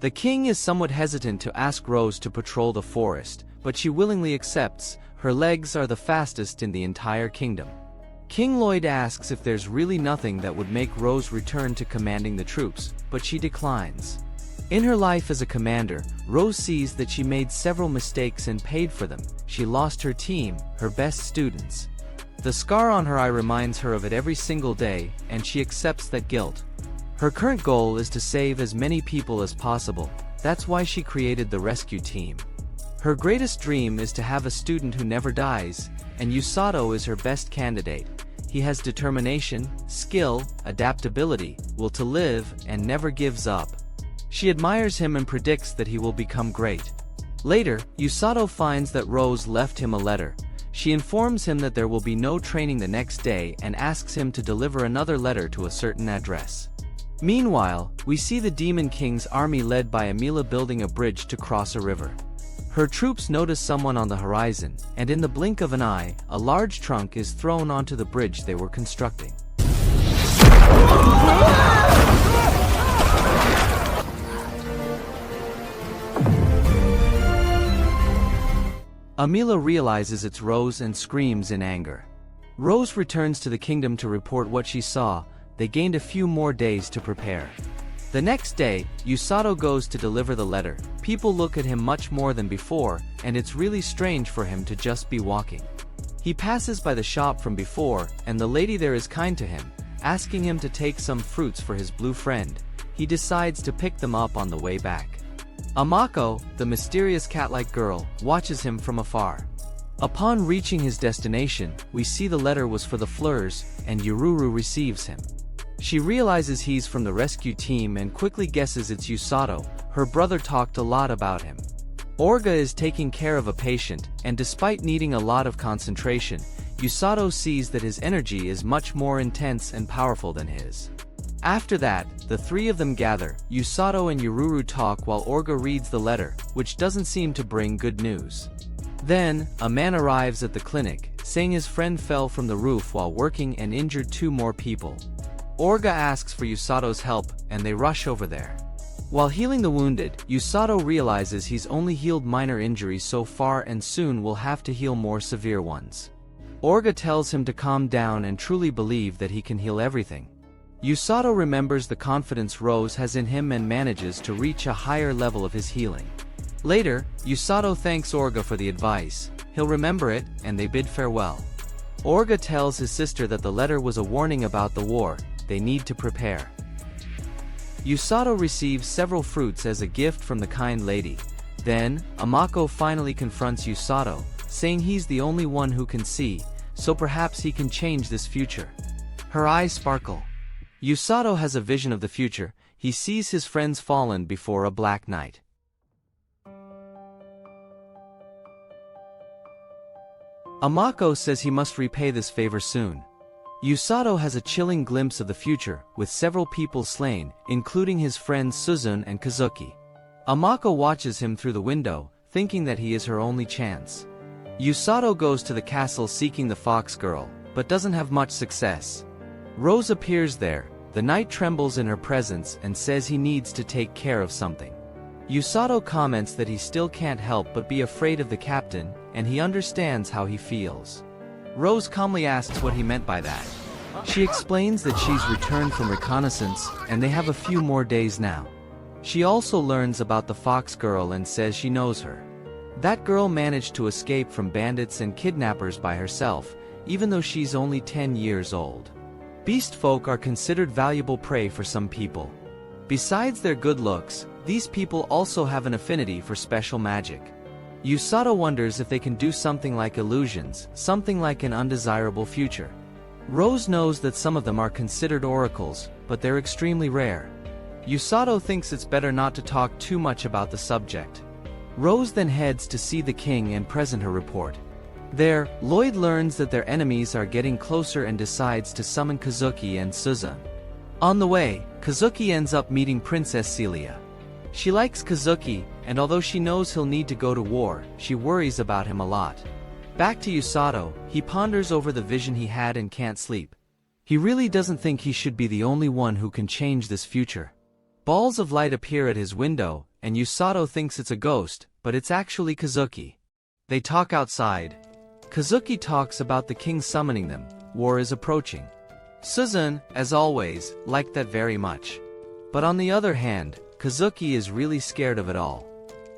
The king is somewhat hesitant to ask Rose to patrol the forest, but she willingly accepts. Her legs are the fastest in the entire kingdom. King Lloyd asks if there's really nothing that would make Rose return to commanding the troops, but she declines. In her life as a commander, Rose sees that she made several mistakes and paid for them. She lost her team, her best students. The scar on her eye reminds her of it every single day, and she accepts that guilt. Her current goal is to save as many people as possible. That's why she created the rescue team. Her greatest dream is to have a student who never dies, and Usato is her best candidate. He has determination, skill, adaptability, will to live, and never gives up. She admires him and predicts that he will become great. Later, Usato finds that Rose left him a letter. She informs him that there will be no training the next day and asks him to deliver another letter to a certain address. Meanwhile, we see the Demon King's army led by Amila building a bridge to cross a river. Her troops notice someone on the horizon, and in the blink of an eye, a large trunk is thrown onto the bridge they were constructing. Amila realizes it's Rose and screams in anger. Rose returns to the kingdom to report what she saw. They gained a few more days to prepare. The next day, Usato goes to deliver the letter. People look at him much more than before, and it's really strange for him to just be walking. He passes by the shop from before, and the lady there is kind to him, asking him to take some fruits for his blue friend. He decides to pick them up on the way back. Amako, the mysterious cat-like girl, watches him from afar. Upon reaching his destination, we see the letter was for the Fleurs, and Yururu receives him. She realizes he's from the rescue team and quickly guesses it's Usato. Her brother talked a lot about him. Orga is taking care of a patient, and despite needing a lot of concentration, Usato sees that his energy is much more intense and powerful than his. After that, the three of them gather. Usato and Yururu talk while Orga reads the letter, which doesn't seem to bring good news. Then, a man arrives at the clinic, saying his friend fell from the roof while working and injured 2 more people. Orga asks for Usato's help, and they rush over there. While healing the wounded, Usato realizes he's only healed minor injuries so far and soon will have to heal more severe ones. Orga tells him to calm down and truly believe that he can heal everything. Usato remembers the confidence Rose has in him and manages to reach a higher level of his healing. Later, Usato thanks Orga for the advice. He'll remember it, and they bid farewell. Orga tells his sister that the letter was a warning about the war. They need to prepare. Usato receives several fruits as a gift from the kind lady. Then, Amako finally confronts Usato, saying he's the only one who can see, so perhaps he can change this future. Her eyes sparkle. Usato has a vision of the future. He sees his friends fallen before a black night. Amako says he must repay this favor soon. Usato has a chilling glimpse of the future, with several people slain, including his friends Suzun and Kazuki. Amako watches him through the window, thinking that he is her only chance. Usato goes to the castle seeking the fox girl, but doesn't have much success. Rose appears there. The knight trembles in her presence and says he needs to take care of something. Usato comments that he still can't help but be afraid of the captain, and he understands how he feels. Rose calmly asks what he meant by that. She explains that she's returned from reconnaissance, and they have a few more days now. She also learns about the fox girl and says she knows her. That girl managed to escape from bandits and kidnappers by herself, even though she's only 10 years old. Beast folk are considered valuable prey for some people. Besides their good looks, these people also have an affinity for special magic. Usato wonders if they can do something like illusions, something like an undesirable future. Rose knows that some of them are considered oracles, but they're extremely rare. Usato thinks it's better not to talk too much about the subject. Rose then heads to see the king and present her report. There, Lloyd learns that their enemies are getting closer and decides to summon Kazuki and Suzune. On the way, Kazuki ends up meeting Princess Celia. She likes Kazuki, and although she knows he'll need to go to war, she worries about him a lot. Back to Usato, he ponders over the vision he had and can't sleep. He really doesn't think he should be the only one who can change this future. Balls of light appear at his window, and Usato thinks it's a ghost, but it's actually Kazuki. They talk outside. Kazuki talks about the king summoning them. War is approaching. Suzune, as always, liked that very much. But on the other hand, Kazuki is really scared of it all.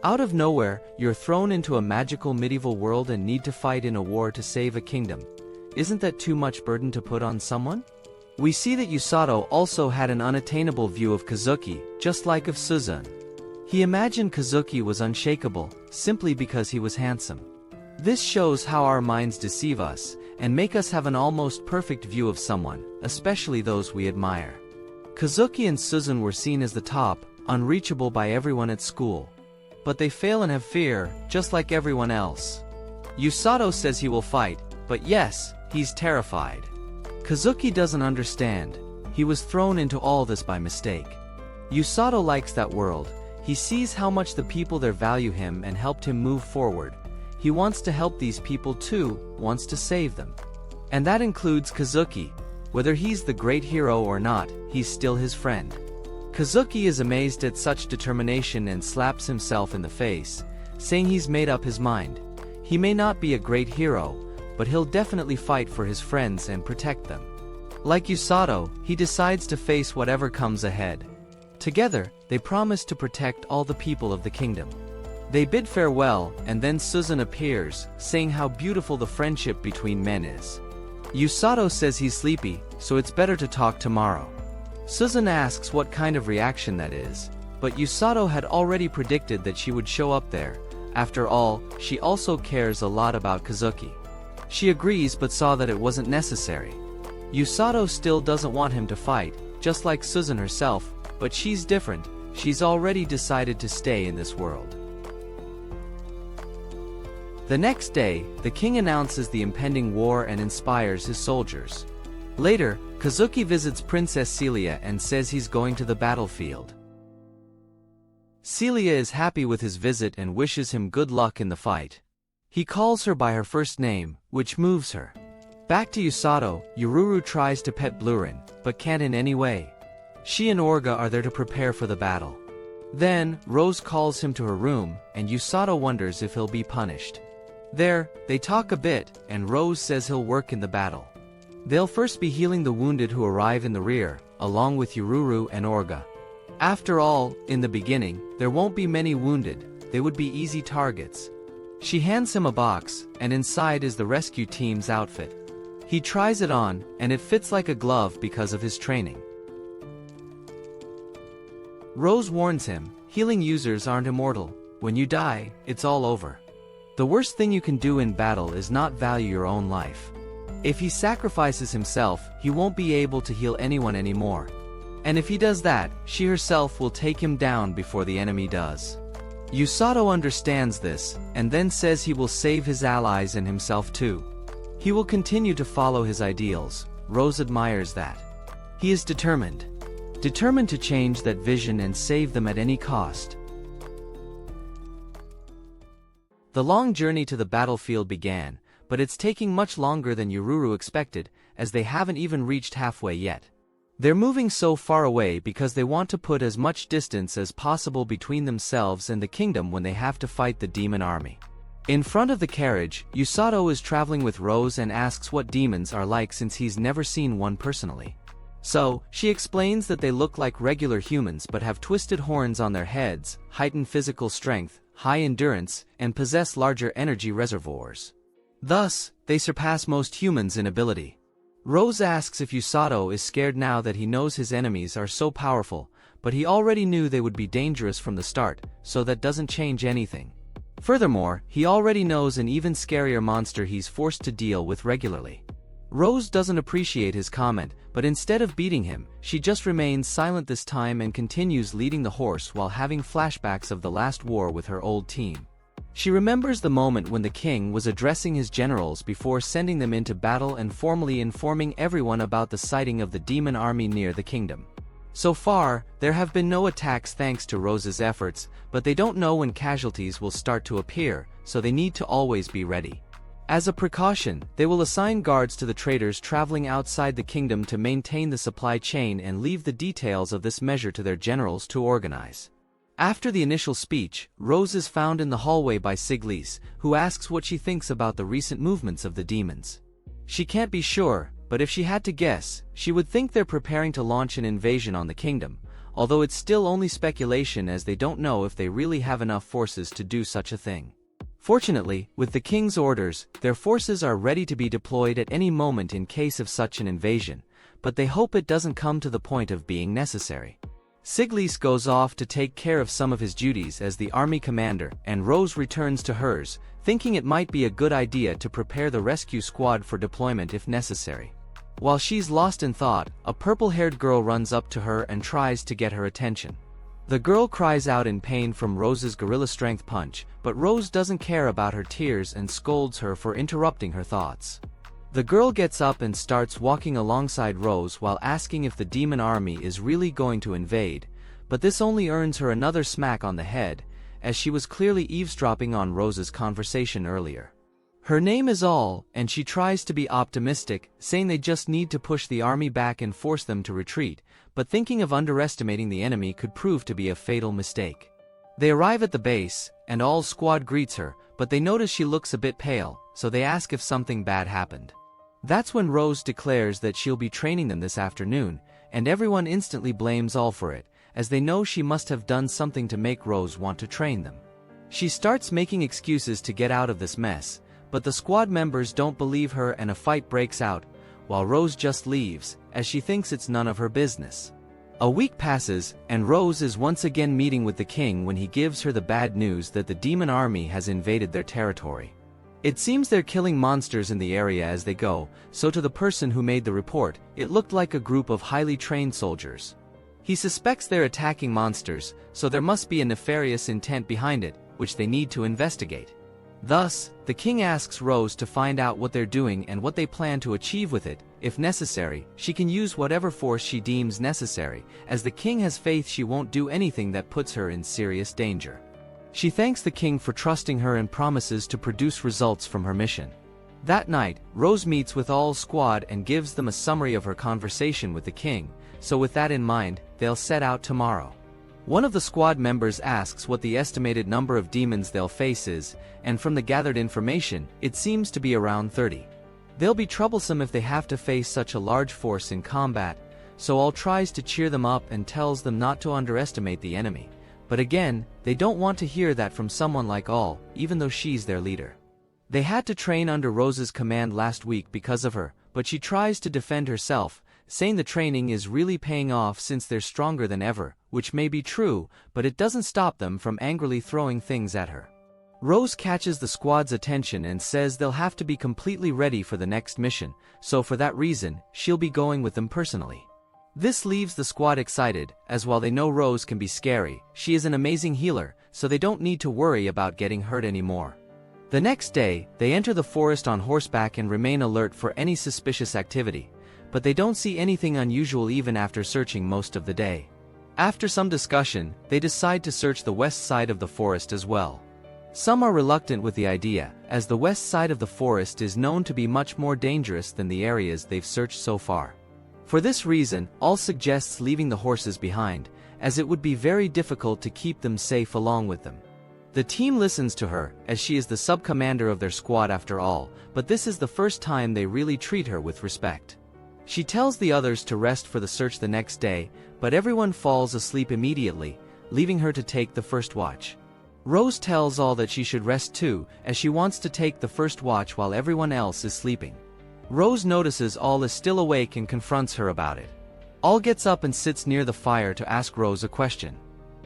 Out of nowhere, you're thrown into a magical medieval world and need to fight in a war to save a kingdom. Isn't that too much burden to put on someone? We see that Usato also had an unattainable view of Kazuki, just like of Suzune. He imagined Kazuki was unshakable, simply because he was handsome. This shows how our minds deceive us, and make us have an almost perfect view of someone, especially those we admire. Kazuki and Suzune were seen as the top, unreachable by everyone at school. But they fail and have fear, just like everyone else. Usato says he will fight, but yes, he's terrified. Kazuki doesn't understand. He was thrown into all this by mistake. Usato likes that world. He sees how much the people there value him and helped him move forward. He wants to help these people too, wants to save them. And that includes Kazuki. Whether he's the great hero or not, he's still his friend. Kazuki is amazed at such determination and slaps himself in the face, saying he's made up his mind. He may not be a great hero, but he'll definitely fight for his friends and protect them. Like Usato, he decides to face whatever comes ahead. Together, they promise to protect all the people of the kingdom. They bid farewell, and then Suzune appears, saying how beautiful the friendship between men is. Usato says he's sleepy, so it's better to talk tomorrow. Suzune asks what kind of reaction that is, but Usato had already predicted that she would show up there. After all, she also cares a lot about Kazuki. She agrees but saw that it wasn't necessary. Usato still doesn't want him to fight, just like Suzune herself, but she's different. She's already decided to stay in this world. The next day, the king announces the impending war and inspires his soldiers. Later, Kazuki visits Princess Celia and says he's going to the battlefield. Celia is happy with his visit and wishes him good luck in the fight. He calls her by her first name, which moves her. Back to Usato, Yururu tries to pet Blurin, but can't in any way. She and Orga are there to prepare for the battle. Then, Rose calls him to her room, and Usato wonders if he'll be punished. There, they talk a bit, and Rose says he'll work in the battle. They'll first be healing the wounded who arrive in the rear, along with Yururu and Orga. After all, in the beginning, there won't be many wounded, they would be easy targets. She hands him a box, and inside is the rescue team's outfit. He tries it on, and it fits like a glove because of his training. Rose warns him, healing users aren't immortal. When you die, it's all over. The worst thing you can do in battle is not value your own life. If he sacrifices himself, he won't be able to heal anyone anymore. And if he does that, she herself will take him down before the enemy does. Usato understands this, and then says he will save his allies and himself too. He will continue to follow his ideals. Rose admires that. He is determined. Determined to change that vision and save them at any cost. The long journey to the battlefield began, but it's taking much longer than Yururu expected, as they haven't even reached halfway yet. They're moving so far away because they want to put as much distance as possible between themselves and the kingdom when they have to fight the demon army. In front of the carriage, Usato is traveling with Rose and asks what demons are like since he's never seen one personally. So, she explains that they look like regular humans but have twisted horns on their heads, heightened physical strength, high endurance, and possess larger energy reservoirs. Thus, they surpass most humans in ability. Rose asks if Usato is scared now that he knows his enemies are so powerful, but he already knew they would be dangerous from the start, so that doesn't change anything. Furthermore, he already knows an even scarier monster he's forced to deal with regularly. Rose doesn't appreciate his comment, but instead of beating him, she just remains silent this time and continues leading the horse while having flashbacks of the last war with her old team. She remembers the moment when the king was addressing his generals before sending them into battle and formally informing everyone about the sighting of the demon army near the kingdom. So far, there have been no attacks thanks to Rose's efforts, but they don't know when casualties will start to appear, so they need to always be ready. As a precaution, they will assign guards to the traders traveling outside the kingdom to maintain the supply chain and leave the details of this measure to their generals to organize. After the initial speech, Rose is found in the hallway by Siglise, who asks what she thinks about the recent movements of the demons. She can't be sure, but if she had to guess, she would think they're preparing to launch an invasion on the kingdom, although it's still only speculation as they don't know if they really have enough forces to do such a thing. Fortunately, with the king's orders, their forces are ready to be deployed at any moment in case of such an invasion, but they hope it doesn't come to the point of being necessary. Siglise goes off to take care of some of his duties as the army commander, and Rose returns to hers, thinking it might be a good idea to prepare the rescue squad for deployment if necessary. While she's lost in thought, a purple-haired girl runs up to her and tries to get her attention. The girl cries out in pain from Rose's gorilla strength punch, but Rose doesn't care about her tears and scolds her for interrupting her thoughts. The girl gets up and starts walking alongside Rose while asking if the demon army is really going to invade, but this only earns her another smack on the head, as she was clearly eavesdropping on Rose's conversation earlier. Her name is All, and she tries to be optimistic, saying they just need to push the army back and force them to retreat, but thinking of underestimating the enemy could prove to be a fatal mistake. They arrive at the base, and All's squad greets her, but they notice she looks a bit pale, so they ask if something bad happened. That's when Rose declares that she'll be training them this afternoon, and everyone instantly blames All for it, as they know she must have done something to make Rose want to train them. She starts making excuses to get out of this mess, but the squad members don't believe her and a fight breaks out, while Rose just leaves, as she thinks it's none of her business. A week passes, and Rose is once again meeting with the king when he gives her the bad news that the demon army has invaded their territory. It seems they're killing monsters in the area as they go, so to the person who made the report, it looked like a group of highly trained soldiers. He suspects they're attacking monsters, so there must be a nefarious intent behind it, which they need to investigate. Thus, the king asks Rose to find out what they're doing and what they plan to achieve with it. If necessary, she can use whatever force she deems necessary, as the king has faith she won't do anything that puts her in serious danger. She thanks the king for trusting her and promises to produce results from her mission. That night, Rose meets with All's squad and gives them a summary of her conversation with the king, so with that in mind, they'll set out tomorrow. One of the squad members asks what the estimated number of demons they'll face is, and from the gathered information, it seems to be around 30. They'll be troublesome if they have to face such a large force in combat, so All tries to cheer them up and tells them not to underestimate the enemy. But again, they don't want to hear that from someone like All, even though she's their leader. They had to train under Rose's command last week because of her, but she tries to defend herself, saying the training is really paying off since they're stronger than ever, which may be true, but it doesn't stop them from angrily throwing things at her. Rose catches the squad's attention and says they'll have to be completely ready for the next mission, so for that reason, she'll be going with them personally. This leaves the squad excited, as while they know Rose can be scary, she is an amazing healer, so they don't need to worry about getting hurt anymore. The next day, they enter the forest on horseback and remain alert for any suspicious activity, but they don't see anything unusual even after searching most of the day. After some discussion, they decide to search the west side of the forest as well. Some are reluctant with the idea, as the west side of the forest is known to be much more dangerous than the areas they've searched so far. For this reason, All suggests leaving the horses behind, as it would be very difficult to keep them safe along with them. The team listens to her, as she is the sub-commander of their squad after all, but this is the first time they really treat her with respect. She tells the others to rest for the search the next day, but everyone falls asleep immediately, leaving her to take the first watch. Rose tells All that she should rest too, as she wants to take the first watch while everyone else is sleeping. Rose notices All is still awake and confronts her about it. All gets up and sits near the fire to ask Rose a question.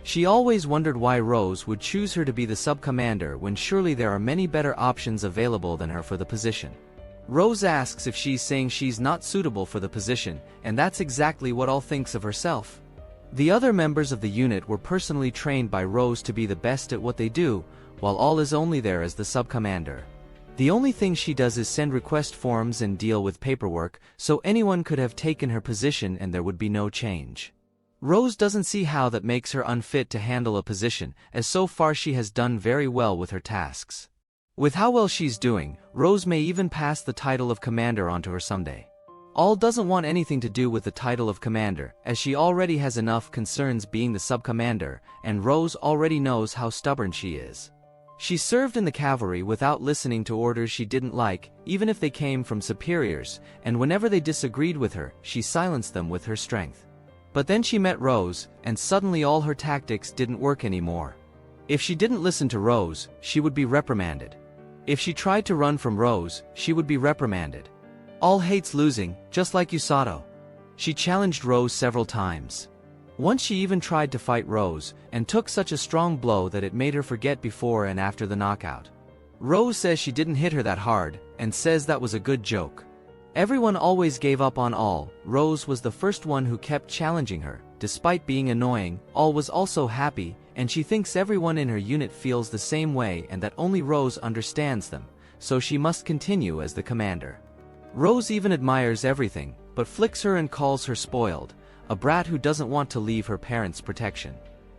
She always wondered why Rose would choose her to be the sub-commander when surely there are many better options available than her for the position. Rose asks if she's saying she's not suitable for the position, and that's exactly what All thinks of herself. The other members of the unit were personally trained by Rose to be the best at what they do, while All is only there as the sub-commander. The only thing she does is send request forms and deal with paperwork, so anyone could have taken her position and there would be no change. Rose doesn't see how that makes her unfit to handle a position, as so far she has done very well with her tasks. With how well she's doing, Rose may even pass the title of commander onto her someday. All doesn't want anything to do with the title of commander, as she already has enough concerns being the sub-commander, and Rose already knows how stubborn she is. She served in the cavalry without listening to orders she didn't like, even if they came from superiors, and whenever they disagreed with her, she silenced them with her strength. But then she met Rose, and suddenly all her tactics didn't work anymore. If she didn't listen to Rose, she would be reprimanded. If she tried to run from Rose, she would be reprimanded. All hates losing, just like Usato. She challenged Rose several times. Once she even tried to fight Rose, and took such a strong blow that it made her forget before and after the knockout. Rose says she didn't hit her that hard, and says that was a good joke. Everyone always gave up on All. Rose was the first one who kept challenging her. Despite being annoying, All was also happy, and she thinks everyone in her unit feels the same way and that only Rose understands them, so she must continue as the commander. Rose even admires everything, but flicks her and calls her spoiled, a brat who doesn't want to leave her parents' protection.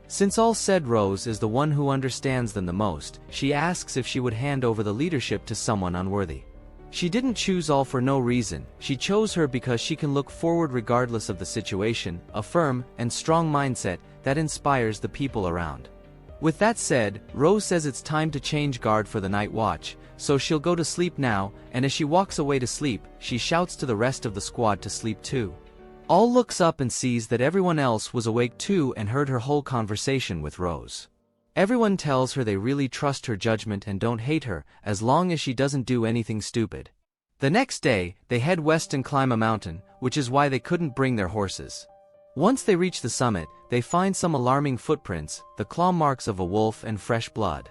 Since All said Rose is the one who understands them the most, she asks if she would hand over the leadership to someone unworthy. She didn't choose All for no reason, she chose her because she can look forward regardless of the situation, a firm and strong mindset that inspires the people around. With that said, Rose says it's time to change guard for the night watch, so she'll go to sleep now, and as she walks away to sleep, she shouts to the rest of the squad to sleep too. All looks up and sees that everyone else was awake too and heard her whole conversation with Rose. Everyone tells her they really trust her judgment and don't hate her, as long as she doesn't do anything stupid. The next day, they head west and climb a mountain, which is why they couldn't bring their horses. Once they reach the summit, they find some alarming footprints, the claw marks of a wolf and fresh blood.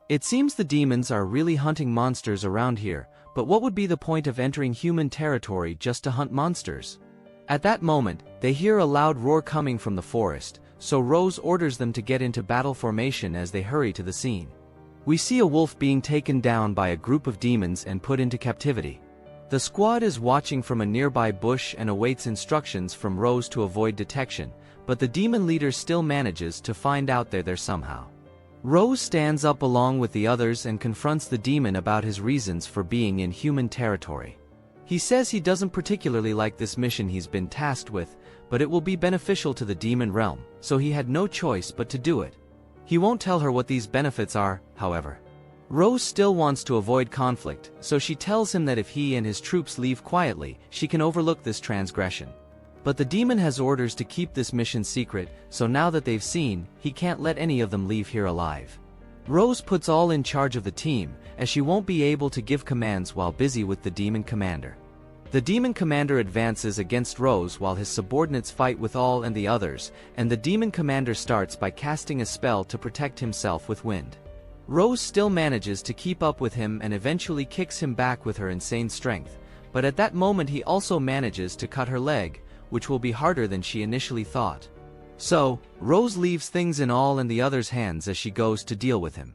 It seems the demons are really hunting monsters around here, but what would be the point of entering human territory just to hunt monsters? At that moment, they hear a loud roar coming from the forest, so Rose orders them to get into battle formation as they hurry to the scene. We see a wolf being taken down by a group of demons and put into captivity. The squad is watching from a nearby bush and awaits instructions from Rose to avoid detection, but the demon leader still manages to find out they're there somehow. Rose stands up along with the others and confronts the demon about his reasons for being in human territory. He says he doesn't particularly like this mission he's been tasked with, but it will be beneficial to the demon realm, so he had no choice but to do it. He won't tell her what these benefits are, however. Rose still wants to avoid conflict, so she tells him that if he and his troops leave quietly, she can overlook this transgression. But the demon has orders to keep this mission secret, so now that they've seen, he can't let any of them leave here alive. Rose puts All in charge of the team, as she won't be able to give commands while busy with the demon commander. The demon commander advances against Rose while his subordinates fight with All and the others, and the demon commander starts by casting a spell to protect himself with wind. Rose still manages to keep up with him and eventually kicks him back with her insane strength, but at that moment he also manages to cut her leg, which will be harder than she initially thought. So, Rose leaves things in All and the others' hands as she goes to deal with him.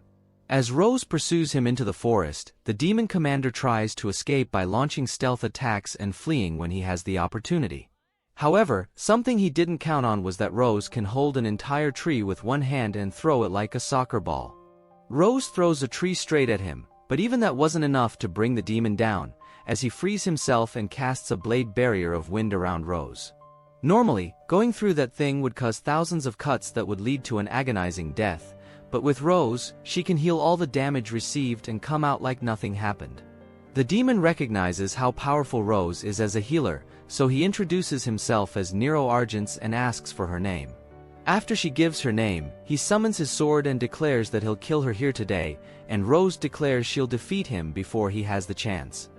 As Rose pursues him into the forest, the demon commander tries to escape by launching stealth attacks and fleeing when he has the opportunity. However, something he didn't count on was that Rose can hold an entire tree with one hand and throw it like a soccer ball. Rose throws a tree straight at him, but even that wasn't enough to bring the demon down, as he frees himself and casts a blade barrier of wind around Rose. Normally, going through that thing would cause thousands of cuts that would lead to an agonizing death, but with Rose, she can heal all the damage received and come out like nothing happened. The demon recognizes how powerful Rose is as a healer, so he introduces himself as Nero Argents and asks for her name. After she gives her name, he summons his sword and declares that he'll kill her here today, and Rose declares she'll defeat him before he has the chance.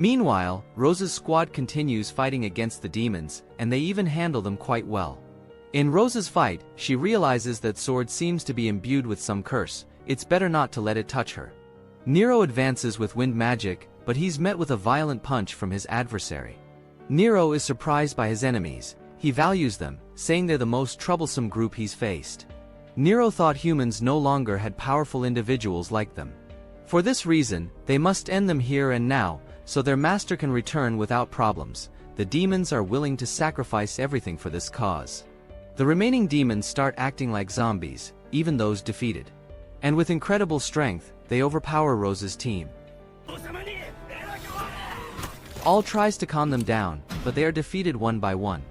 Meanwhile, Rose's squad continues fighting against the demons, and they even handle them quite well. In Rose's fight, she realizes that sword seems to be imbued with some curse, it's better not to let it touch her. Nero advances with wind magic, but he's met with a violent punch from his adversary. Nero is surprised by his enemies. He values them, saying they're the most troublesome group he's faced. Nero thought humans no longer had powerful individuals like them. For this reason, they must end them here and now, so their master can return without problems. The demons are willing to sacrifice everything for this cause. The remaining demons start acting like zombies, even those defeated. And with incredible strength, they overpower Rose's team. All tries to calm them down, but they are defeated one by one.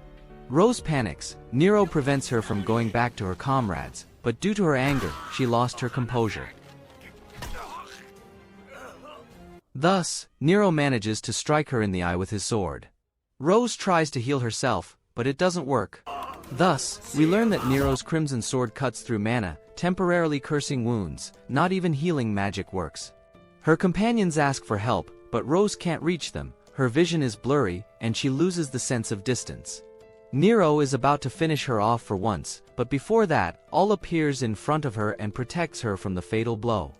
Rose panics. Nero prevents her from going back to her comrades, but due to her anger, she lost her composure. Thus, Nero manages to strike her in the eye with his sword. Rose tries to heal herself, but it doesn't work. Thus, we learn that Nero's crimson sword cuts through mana, temporarily cursing wounds. Not even healing magic works. Her companions ask for help, but Rose can't reach them. Her vision is blurry, and she loses the sense of distance. Nero is about to finish her off for once, but before that, All appears in front of her and protects her from the fatal blow.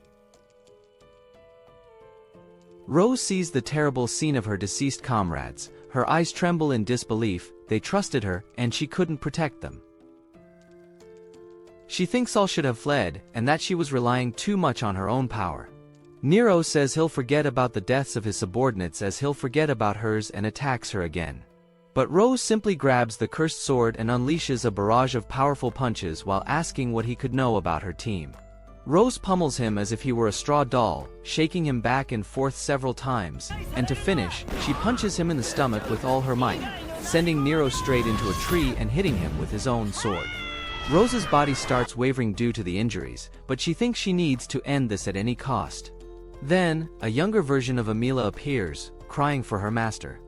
Rose sees the terrible scene of her deceased comrades. Her eyes tremble in disbelief. They trusted her, and she couldn't protect them. She thinks all should have fled, and that she was relying too much on her own power. Nero says he'll forget about the deaths of his subordinates as he'll forget about hers and attacks her again. But Rose simply grabs the cursed sword and unleashes a barrage of powerful punches while asking what he could know about her team. Rose pummels him as if he were a straw doll, shaking him back and forth several times, and to finish, she punches him in the stomach with all her might, sending Nero straight into a tree and hitting him with his own sword. Rose's body starts wavering due to the injuries, but she thinks she needs to end this at any cost. Then, a younger version of Emila appears, crying for her master.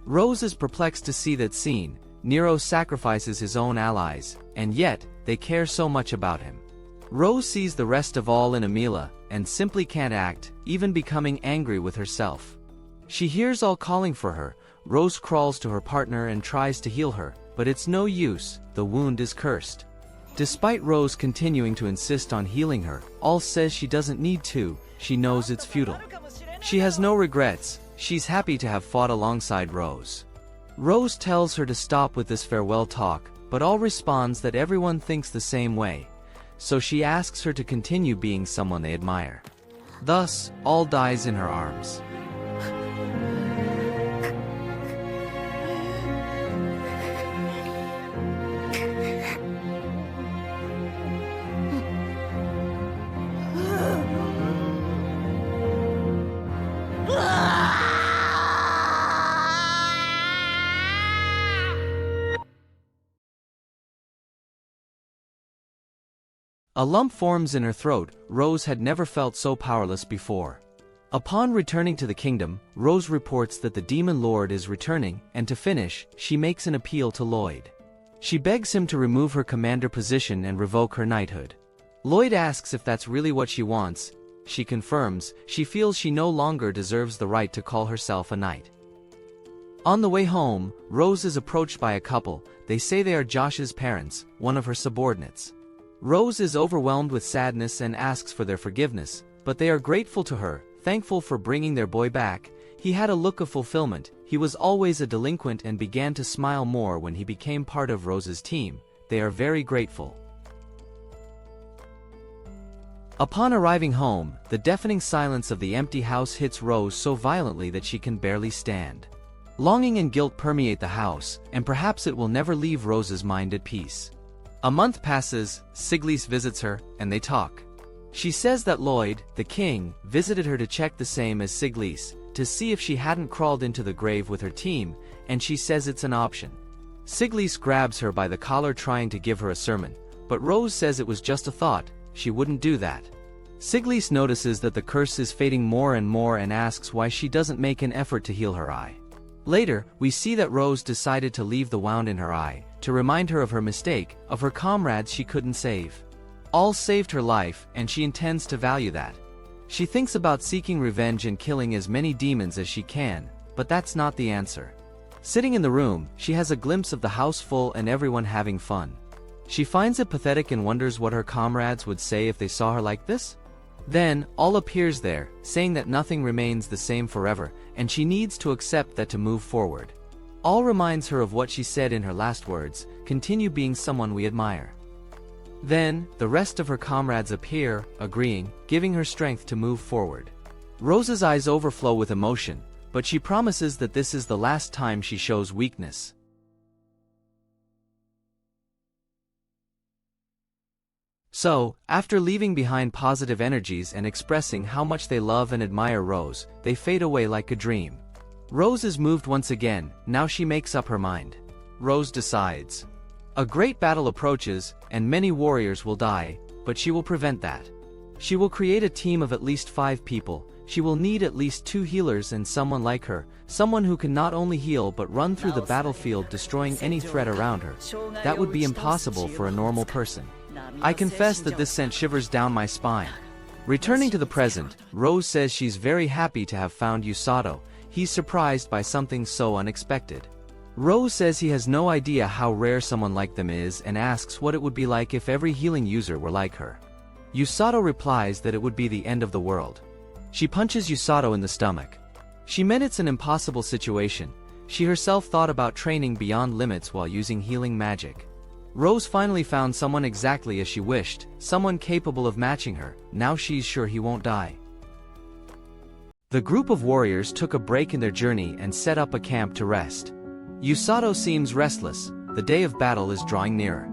Rose is perplexed to see that scene. Nero sacrifices his own allies, and yet, they care so much about him. Rose sees the rest of all in Emila, and simply can't act, even becoming angry with herself. She hears all calling for her. Rose crawls to her partner and tries to heal her, but it's no use, the wound is cursed. Despite Rose continuing to insist on healing her, All says she doesn't need to. She knows it's futile. She has no regrets. She's happy to have fought alongside Rose. Rose tells her to stop with this farewell talk, but All responds that everyone thinks the same way. So she asks her to continue being someone they admire. Thus, All dies in her arms. A lump forms in her throat. Rose had never felt so powerless before. Upon returning to the kingdom, Rose reports that the demon lord is returning, and to finish, she makes an appeal to Lloyd. She begs him to remove her commander position and revoke her knighthood. Lloyd asks if that's really what she wants. She confirms she feels she no longer deserves the right to call herself a knight. On the way home, Rose is approached by a couple. They say they are Josh's parents, one of her subordinates. Rose is overwhelmed with sadness and asks for their forgiveness, but they are grateful to her, thankful for bringing their boy back. He had a look of fulfillment. He was always a delinquent and began to smile more when he became part of Rose's team. They are very grateful. Upon arriving home, the deafening silence of the empty house hits Rose so violently that she can barely stand. Longing and guilt permeate the house, and perhaps it will never leave Rose's mind at peace. A month passes. Siglys visits her, and they talk. She says that Lloyd, the king, visited her to check the same as Siglys, to see if she hadn't crawled into the grave with her team, and she says it's an option. Siglys grabs her by the collar trying to give her a sermon, but Rose says it was just a thought. She wouldn't do that. Siglys notices that the curse is fading more and more and asks why she doesn't make an effort to heal her eye. Later, we see that Rose decided to leave the wound in her eye, to remind her of her mistake, of her comrades she couldn't save. All saved her life, and she intends to value that. She thinks about seeking revenge and killing as many demons as she can, but that's not the answer. Sitting in the room, she has a glimpse of the house full and everyone having fun. She finds it pathetic and wonders what her comrades would say if they saw her like this. Then, all appears there, saying that nothing remains the same forever, and she needs to accept that to move forward. All reminds her of what she said in her last words, continue being someone we admire. Then, the rest of her comrades appear, agreeing, giving her strength to move forward. Rose's eyes overflow with emotion, but she promises that this is the last time she shows weakness. So, after leaving behind positive energies and expressing how much they love and admire Rose, they fade away like a dream. Rose is moved once again, now she makes up her mind. Rose decides. A great battle approaches, and many warriors will die, but she will prevent that. She will create a team of at least 5 people. She will need at least 2 healers and someone like her, someone who can not only heal but run through the battlefield destroying any threat around her. That would be impossible for a normal person. I confess that this sent shivers down my spine. Returning to the present, Rose says she's very happy to have found Usato. He's surprised by something so unexpected. Rose says he has no idea how rare someone like them is and asks what it would be like if every healing user were like her. Usato replies that it would be the end of the world. She punches Usato in the stomach. She meant it's an impossible situation. She herself thought about training beyond limits while using healing magic. Rose finally found someone exactly as she wished, someone capable of matching her. Now she's sure he won't die. The group of warriors took a break in their journey and set up a camp to rest. Usato seems restless. The day of battle is drawing nearer.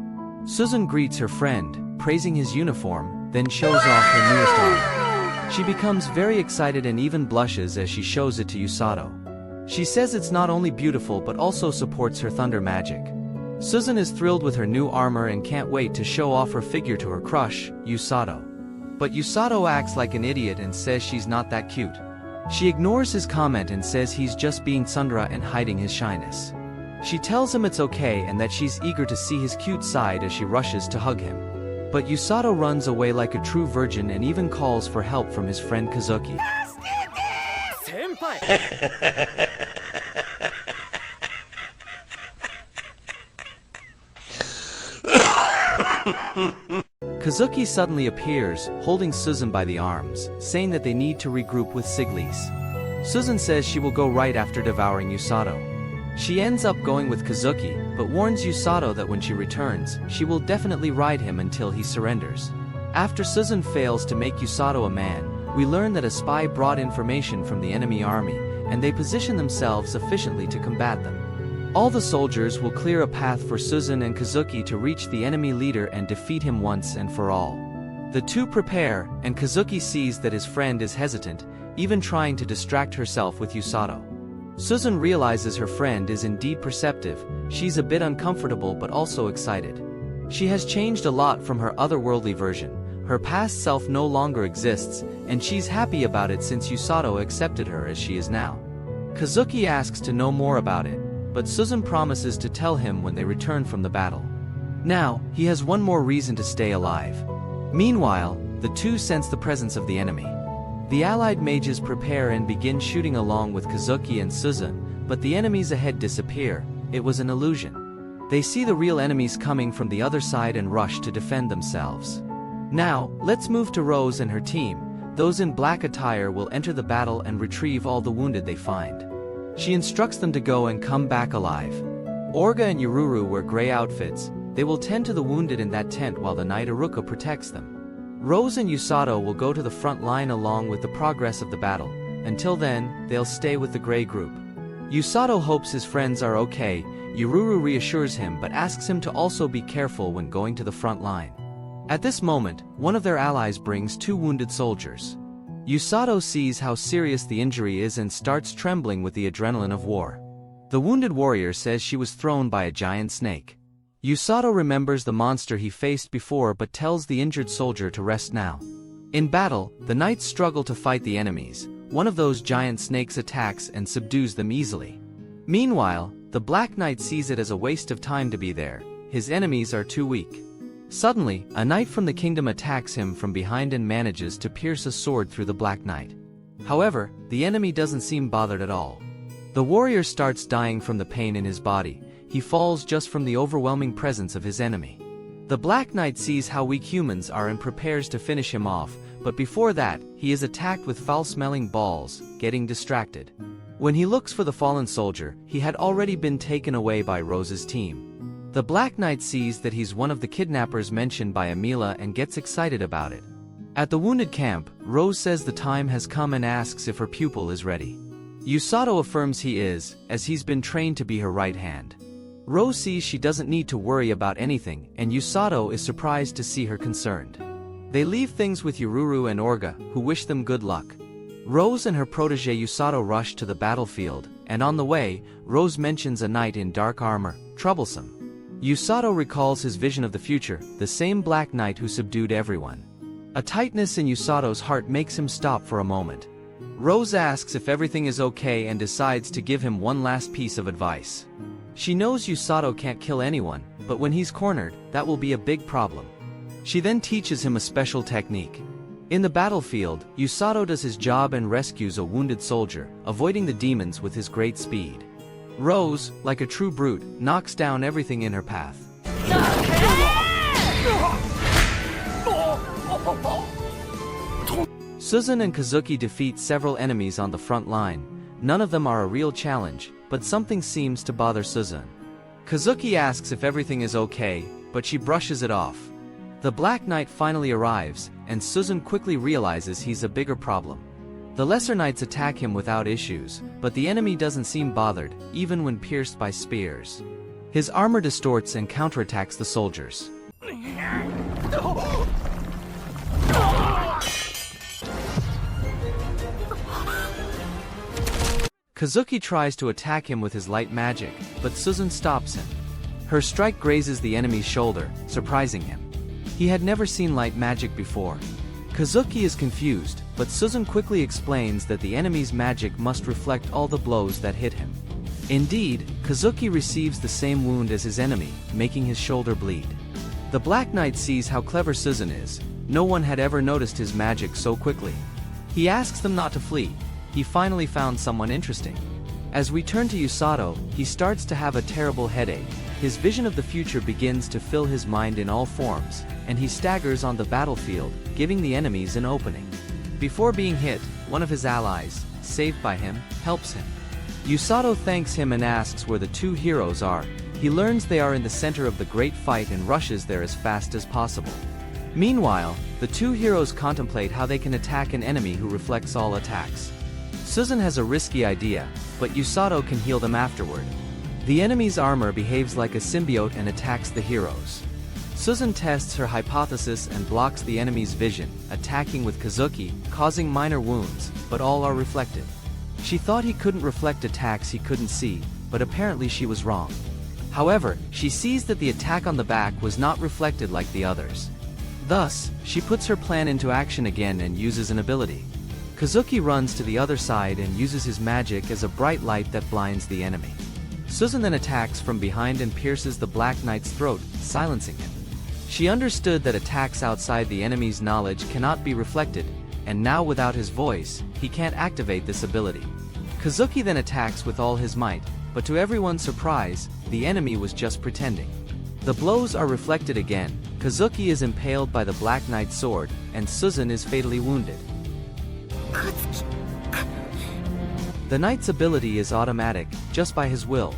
Susan greets her friend, praising his uniform, then shows off her newest armor. She becomes very excited and even blushes as she shows it to Usato. She says it's not only beautiful but also supports her thunder magic. Susan is thrilled with her new armor and can't wait to show off her figure to her crush, Usato. But Usato acts like an idiot and says she's not that cute. She ignores his comment and says he's just being tsundere and hiding his shyness. She tells him it's okay and that she's eager to see his cute side as she rushes to hug him. But Usato runs away like a true virgin and even calls for help from his friend Kazuki. Kazuki suddenly appears, holding Susan by the arms, saying that they need to regroup with Siglis. Susan says she will go right after devouring Usato. She ends up going with Kazuki, but warns Usato that when she returns, she will definitely ride him until he surrenders. After Susan fails to make Usato a man, we learn that a spy brought information from the enemy army, and they position themselves efficiently to combat them. All the soldiers will clear a path for Susan and Kazuki to reach the enemy leader and defeat him once and for all. The two prepare, and Kazuki sees that his friend is hesitant, even trying to distract herself with Usato. Susan realizes her friend is indeed perceptive. She's a bit uncomfortable but also excited. She has changed a lot from her otherworldly version. Her past self no longer exists, and she's happy about it since Usato accepted her as she is now. Kazuki asks to know more about it, but Susan promises to tell him when they return from the battle. Now, he has one more reason to stay alive. Meanwhile, the two sense the presence of the enemy. The allied mages prepare and begin shooting along with Kazuki and Susan, but the enemies ahead disappear. It was an illusion. They see the real enemies coming from the other side and rush to defend themselves. Now, let's move to Rose and her team. Those in black attire will enter the battle and retrieve all the wounded they find. She instructs them to go and come back alive. Orga and Yururu wear gray outfits. They will tend to the wounded in that tent while the knight Iruka protects them. Rose and Usato will go to the front line along with the progress of the battle. Until then, they'll stay with the gray group. Usato hopes his friends are okay. Yururu reassures him but asks him to also be careful when going to the front line. At this moment, one of their allies brings 2 wounded soldiers. Usato sees how serious the injury is and starts trembling with the adrenaline of war. The wounded warrior says she was thrown by a giant snake. Usato remembers the monster he faced before but tells the injured soldier to rest now. In battle, the knights struggle to fight the enemies. One of those giant snakes attacks and subdues them easily. Meanwhile, the Black Knight sees it as a waste of time to be there. His enemies are too weak. Suddenly, a knight from the kingdom attacks him from behind and manages to pierce a sword through the Black Knight. However, the enemy doesn't seem bothered at all. The warrior starts dying from the pain in his body. He falls just from the overwhelming presence of his enemy. The Black Knight sees how weak humans are and prepares to finish him off, but before that, he is attacked with foul-smelling balls, getting distracted. When he looks for the fallen soldier, he had already been taken away by Rose's team. The Black Knight sees that he's one of the kidnappers mentioned by Amila and gets excited about it. At the wounded camp, Rose says the time has come and asks if her pupil is ready. Usato affirms he is, as he's been trained to be her right hand. Rose sees she doesn't need to worry about anything, and Usato is surprised to see her concerned. They leave things with Yururu and Orga, who wish them good luck. Rose and her protege Usato rush to the battlefield, and on the way, Rose mentions a knight in dark armor, troublesome. Usato recalls his vision of the future, the same Black Knight who subdued everyone. A tightness in Usato's heart makes him stop for a moment. Rose asks if everything is okay and decides to give him one last piece of advice. She knows Usato can't kill anyone, but when he's cornered, that will be a big problem. She then teaches him a special technique. In the battlefield, Usato does his job and rescues a wounded soldier, avoiding the demons with his great speed. Rose, like a true brute, knocks down everything in her path. Suzun and Kazuki defeat several enemies on the front line. None of them are a real challenge, but something seems to bother Suzun. Kazuki asks if everything is okay, but she brushes it off. The Black Knight finally arrives, and Suzun quickly realizes he's a bigger problem. The lesser knights attack him without issues, but the enemy doesn't seem bothered, even when pierced by spears. His armor distorts and counterattacks the soldiers. Kazuki tries to attack him with his light magic, but Suzun stops him. Her strike grazes the enemy's shoulder, surprising him. He had never seen light magic before. Kazuki is confused, but Suzun quickly explains that the enemy's magic must reflect all the blows that hit him. Indeed, Kazuki receives the same wound as his enemy, making his shoulder bleed. The Black Knight sees how clever Suzun is. No one had ever noticed his magic so quickly. He asks them not to flee. He finally found someone interesting. As we turn to Usato, he starts to have a terrible headache. His vision of the future begins to fill his mind in all forms, and he staggers on the battlefield, giving the enemies an opening. Before being hit, one of his allies, saved by him, helps him. Usato thanks him and asks where the two heroes are. He learns they are in the center of the great fight and rushes there as fast as possible. Meanwhile, the two heroes contemplate how they can attack an enemy who reflects all attacks. Suzun has a risky idea, but Usato can heal them afterward. The enemy's armor behaves like a symbiote and attacks the heroes. Suzun tests her hypothesis and blocks the enemy's vision, attacking with Kazuki, causing minor wounds, but all are reflected. She thought he couldn't reflect attacks he couldn't see, but apparently she was wrong. However, she sees that the attack on the back was not reflected like the others. Thus, she puts her plan into action again and uses an ability. Kazuki runs to the other side and uses his magic as a bright light that blinds the enemy. Suzun then attacks from behind and pierces the Black Knight's throat, silencing him. She understood that attacks outside the enemy's knowledge cannot be reflected, and now without his voice, he can't activate this ability. Kazuki then attacks with all his might, but to everyone's surprise, the enemy was just pretending. The blows are reflected again, Kazuki is impaled by the Black Knight's sword, and Suzun is fatally wounded. The knight's ability is automatic, just by his will.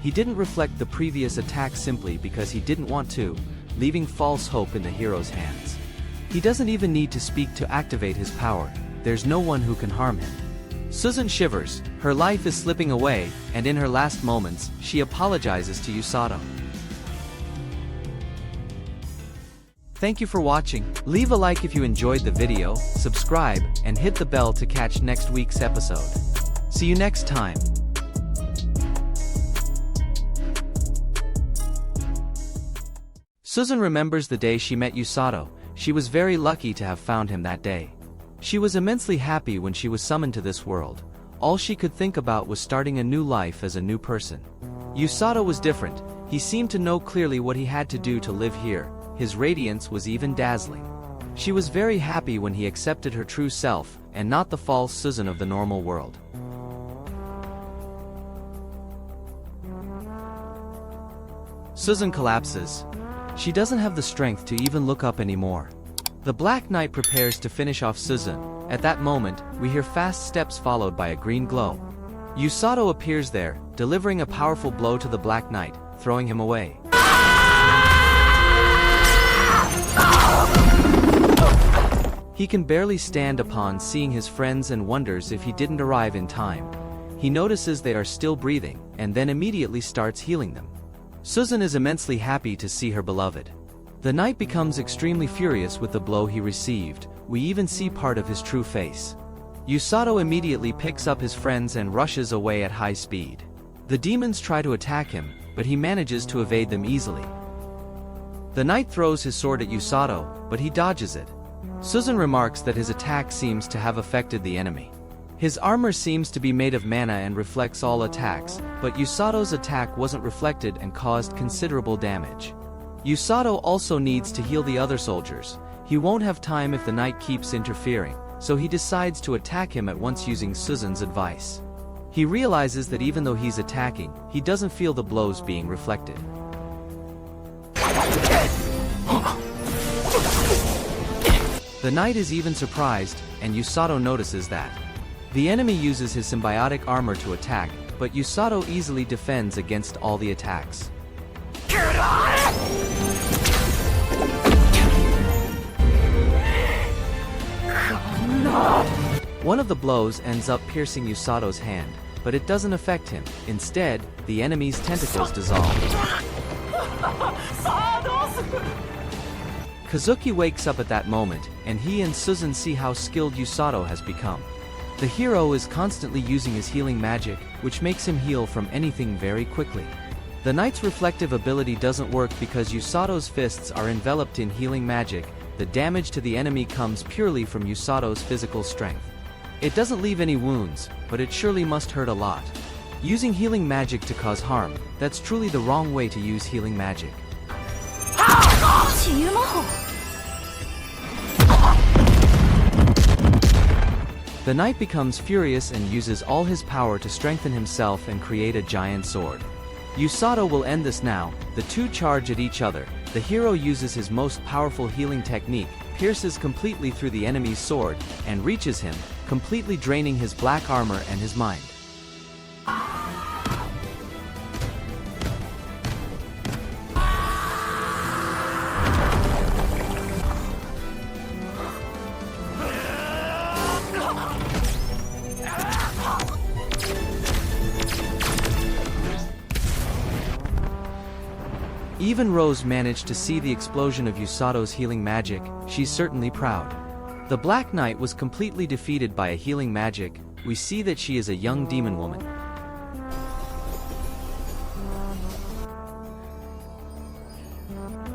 He didn't reflect the previous attack simply because he didn't want to, leaving false hope in the hero's hands. He doesn't even need to speak to activate his power. There's no one who can harm him. Suzun shivers, her life is slipping away, and in her last moments, she apologizes to Usato. Thank you for watching. Leave a like if you enjoyed the video, subscribe, and hit the bell to catch next week's episode. See you next time. Suzun remembers the day she met Usato. She was very lucky to have found him that day. She was immensely happy when she was summoned to this world. All she could think about was starting a new life as a new person. Usato was different. He seemed to know clearly what he had to do to live here. His radiance was even dazzling. She was very happy when he accepted her true self, and not the false Suzun of the normal world. Suzun collapses. She doesn't have the strength to even look up anymore. The Black Knight prepares to finish off Suzun. At that moment, we hear fast steps followed by a green glow. Usato appears there, delivering a powerful blow to the Black Knight, throwing him away. He can barely stand upon seeing his friends and wonders if he didn't arrive in time. He notices they are still breathing, and then immediately starts healing them. Suzun is immensely happy to see her beloved. The knight becomes extremely furious with the blow he received. We even see part of his true face. Usato immediately picks up his friends and rushes away at high speed. The demons try to attack him, but he manages to evade them easily. The knight throws his sword at Usato, but he dodges it. Suzun remarks that his attack seems to have affected the enemy. His armor seems to be made of mana and reflects all attacks, but Usato's attack wasn't reflected and caused considerable damage. Usato also needs to heal the other soldiers. He won't have time if the knight keeps interfering, so he decides to attack him at once using Suzun's advice. He realizes that even though he's attacking, he doesn't feel the blows being reflected. The knight is even surprised, and Usato notices that. The enemy uses his symbiotic armor to attack, but Usato easily defends against all the attacks. One of the blows ends up piercing Usato's hand, but it doesn't affect him. Instead, the enemy's tentacles dissolve. Kazuki wakes up at that moment, and he and Suzun see how skilled Usato has become. The hero is constantly using his healing magic, which makes him heal from anything very quickly. The knight's reflective ability doesn't work because Usato's fists are enveloped in healing magic. The damage to the enemy comes purely from Usato's physical strength. It doesn't leave any wounds, but it surely must hurt a lot. Using healing magic to cause harm, that's truly the wrong way to use healing magic. The knight becomes furious and uses all his power to strengthen himself and create a giant sword. Usato will end this now. The two charge at each other. The hero uses his most powerful healing technique, pierces completely through the enemy's sword, and reaches him, completely draining his black armor and his mind. Even Rose managed to see the explosion of Usato's healing magic. She's certainly proud. The Black Knight was completely defeated by a healing magic. We see that she is a young demon woman.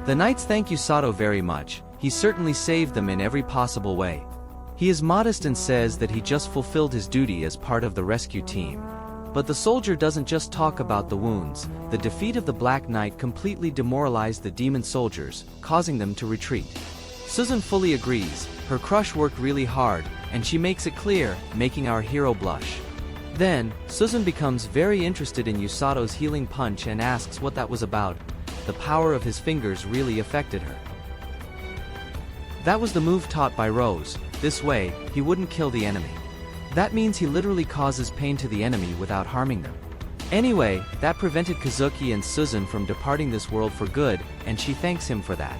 The knights thank Usato very much. He certainly saved them in every possible way. He is modest and says that he just fulfilled his duty as part of the rescue team. But the soldier doesn't just talk about the wounds. The defeat of the Black Knight completely demoralized the demon soldiers, causing them to retreat. Suzun fully agrees. Her crush worked really hard, and she makes it clear, making our hero blush. Then, Suzun becomes very interested in Usato's healing punch and asks what that was about. The power of his fingers really affected her. That was the move taught by Rose. This way, he wouldn't kill the enemy. That means he literally causes pain to the enemy without harming them. Anyway, that prevented Kazuki and Suzun from departing this world for good, and she thanks him for that.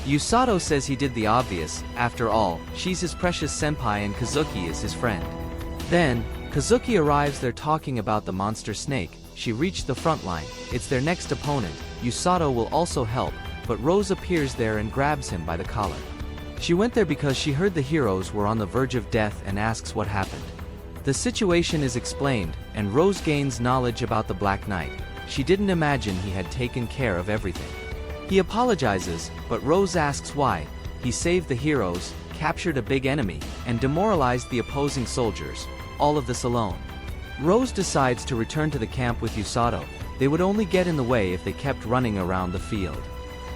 Usato says he did the obvious. After all, she's his precious senpai and Kazuki is his friend. Then, Kazuki arrives there talking about the monster snake. She reached the front line. It's their next opponent. Usato will also help, but Rose appears there and grabs him by the collar. She went there because she heard the heroes were on the verge of death and asks what happened. The situation is explained, and Rose gains knowledge about the Black Knight. She didn't imagine he had taken care of everything. He apologizes, but Rose asks why. He saved the heroes, captured a big enemy, and demoralized the opposing soldiers, all of this alone. Rose decides to return to the camp with Usato. They would only get in the way if they kept running around the field.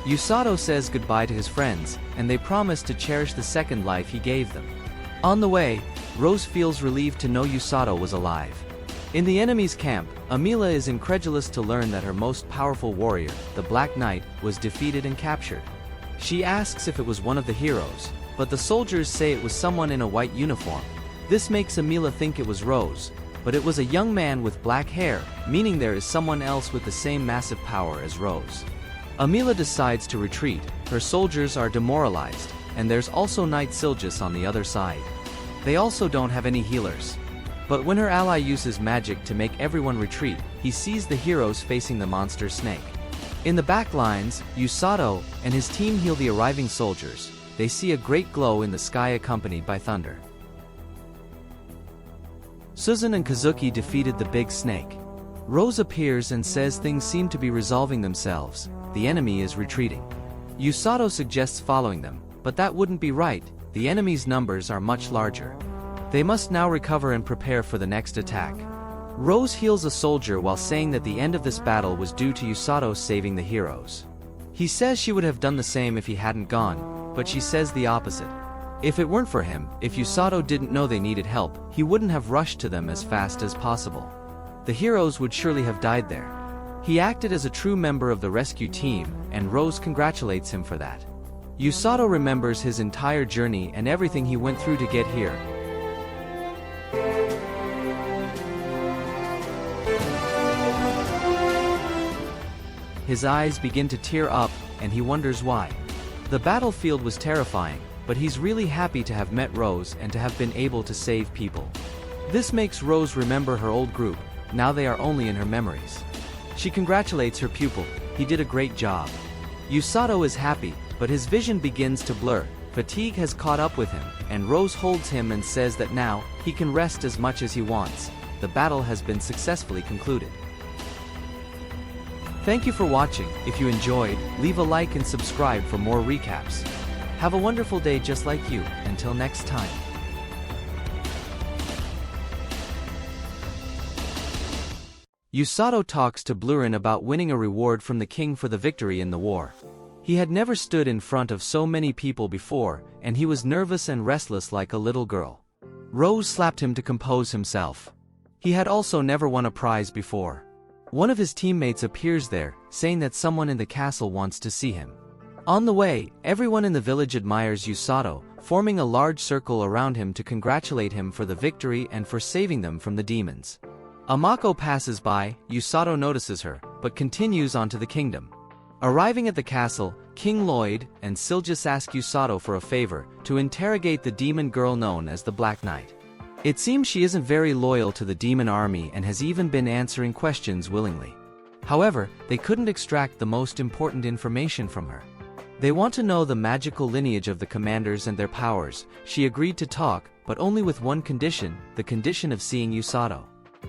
Usato says goodbye to his friends, and they promise to cherish the second life he gave them. On the way, Rose feels relieved to know Usato was alive. In the enemy's camp, Amila is incredulous to learn that her most powerful warrior, the Black Knight, was defeated and captured. She asks if it was one of the heroes. but the soldiers say it was someone in a white uniform. This makes Amila think it was Rose, but it was a young man with black hair, meaning there is someone else with the same massive power as Rose. Amila decides to retreat, her soldiers are demoralized, and there's also Knight Silgis on the other side. They also don't have any healers. But when her ally uses magic to make everyone retreat, he sees the heroes facing the monster snake. In the back lines, Usato and his team heal the arriving soldiers. They see a great glow in the sky accompanied by thunder. Suzun and Kazuki defeated the big snake. Rose appears and says things seem to be resolving themselves. The enemy is retreating. Usato suggests following them, but that wouldn't be right. The enemy's numbers are much larger. They must now recover and prepare for the next attack. Rose heals a soldier while saying that the end of this battle was due to Usato saving the heroes. He says she would have done the same if he hadn't gone, but she says the opposite. If it weren't for him, if Usato didn't know they needed help, he wouldn't have rushed to them as fast as possible. The heroes would surely have died there. He acted as a true member of the rescue team, and Rose congratulates him for that. Usato remembers his entire journey and everything he went through to get here. His eyes begin to tear up, and he wonders why. The battlefield was terrifying, but he's really happy to have met Rose and to have been able to save people. This makes Rose remember her old group. Now they are only in her memories. She congratulates her pupil. He did a great job. Usato is happy, but his vision begins to blur. Fatigue has caught up with him, and Rose holds him and says that now, he can rest as much as he wants. The battle has been successfully concluded. Thank you for watching. If you enjoyed, leave a like and subscribe for more recaps. Have a wonderful day just like you. Until next time. Usato talks to Blurin about winning a reward from the king for the victory in the war. He had never stood in front of so many people before, and he was nervous and restless like a little girl. Rose slapped him to compose himself. He had also never won a prize before. One of his teammates appears there, saying that someone in the castle wants to see him. On the way, everyone in the village admires Usato, forming a large circle around him to congratulate him for the victory and for saving them from the demons. Amako passes by. Usato notices her, but continues on to the kingdom. Arriving at the castle, King Lloyd and Silgis ask Usato for a favor, to interrogate the demon girl known as the Black Knight. It seems she isn't very loyal to the demon army and has even been answering questions willingly. However, they couldn't extract the most important information from her. They want to know the magical lineage of the commanders and their powers. She agreed to talk, but only with one condition, the condition of seeing Usato.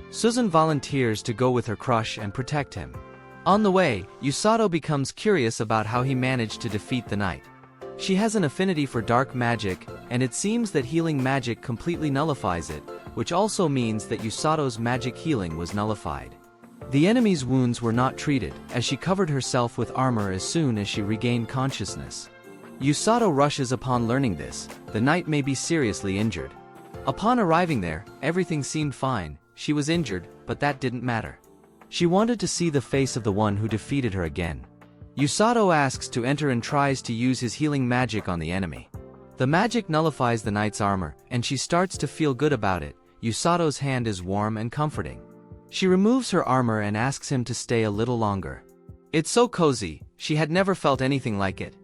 Suzun volunteers to go with her crush and protect him. On the way, Usato becomes curious about how he managed to defeat the knight. She has an affinity for dark magic, and it seems that healing magic completely nullifies it, which also means that Usato's magic healing was nullified. The enemy's wounds were not treated, as she covered herself with armor as soon as she regained consciousness. Usato rushes upon learning this. The knight may be seriously injured. Upon arriving there, everything seemed fine. She was injured, but that didn't matter. She wanted to see the face of the one who defeated her again. Usato asks to enter and tries to use his healing magic on the enemy. The magic nullifies the knight's armor, and she starts to feel good about it. Usato's hand is warm and comforting. She removes her armor and asks him to stay a little longer. It's so cozy. She had never felt anything like it.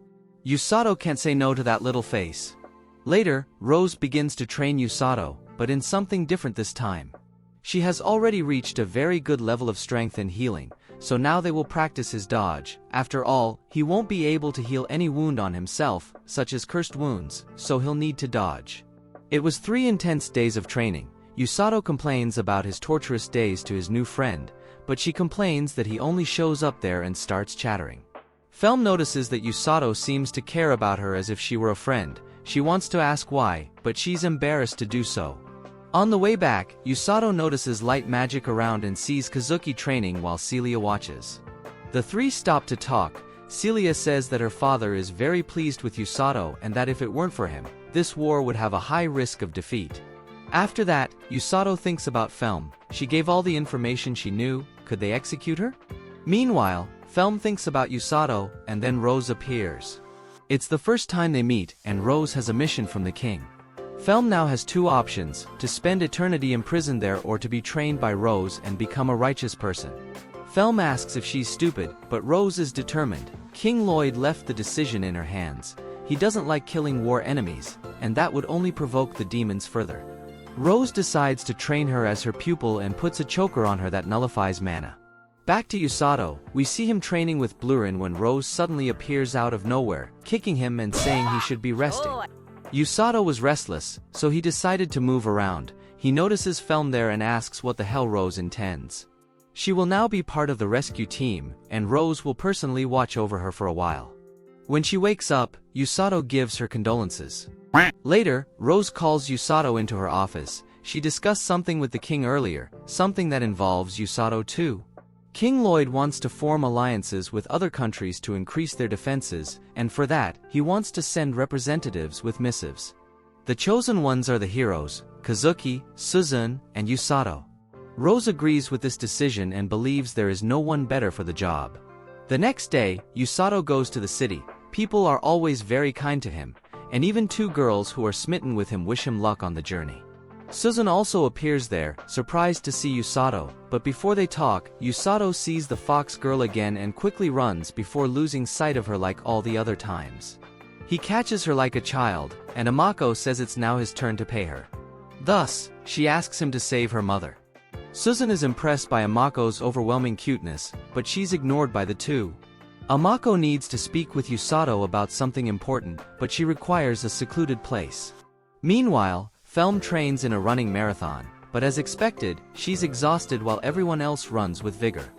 Usato can't say no to that little face. Later, Rose begins to train Usato, but in something different this time. She has already reached a very good level of strength and healing, so now they will practice his dodge. After all, he won't be able to heal any wound on himself, such as cursed wounds, so he'll need to dodge. It was 3 intense days of training. Usato complains about his torturous days to his new friend, but she complains that he only shows up there and starts chattering. Felm notices that Usato seems to care about her as if she were a friend. She wants to ask why, but she's embarrassed to do so. On the way back, Usato notices light magic around and sees Kazuki training while Celia watches. The three stop to talk. Celia says that her father is very pleased with Usato and that if it weren't for him, this war would have a high risk of defeat. After that, Usato thinks about Felm. She gave all the information she knew. Could they execute her? Meanwhile, Felm thinks about Usato, and then Rose appears. It's the first time they meet, and Rose has a mission from the king. Felm now has two options: to spend eternity imprisoned there or to be trained by Rose and become a righteous person. Felm asks if she's stupid, but Rose is determined. King Lloyd left the decision in her hands. He doesn't like killing war enemies, and that would only provoke the demons further. Rose decides to train her as her pupil and puts a choker on her that nullifies mana. Back to Usato, we see him training with Blurin when Rose suddenly appears out of nowhere, kicking him and saying he should be resting. Usato was restless, so he decided to move around. He notices Felm there and asks what the hell Rose intends. She will now be part of the rescue team, and Rose will personally watch over her for a while. When she wakes up, Usato gives her condolences. Later, Rose calls Usato into her office. She discussed something with the king earlier, something that involves Usato too. King Lloyd wants to form alliances with other countries to increase their defenses, and for that, he wants to send representatives with missives. The chosen ones are the heroes, Kazuki, Suzune, and Usato. Rose agrees with this decision and believes there is no one better for the job. The next day, Usato goes to the city. People are always very kind to him, and even two girls who are smitten with him wish him luck on the journey. Suzune also appears there, surprised to see Usato, but before they talk, Usato sees the fox girl again and quickly runs before losing sight of her like all the other times. He catches her like a child, and Amako says it's now his turn to pay her. Thus, she asks him to save her mother. Suzune is impressed by Amako's overwhelming cuteness, but she's ignored by the two. Amako needs to speak with Usato about something important, but she requires a secluded place. Meanwhile, Felm trains in a running marathon, but as expected, she's exhausted while everyone else runs with vigor.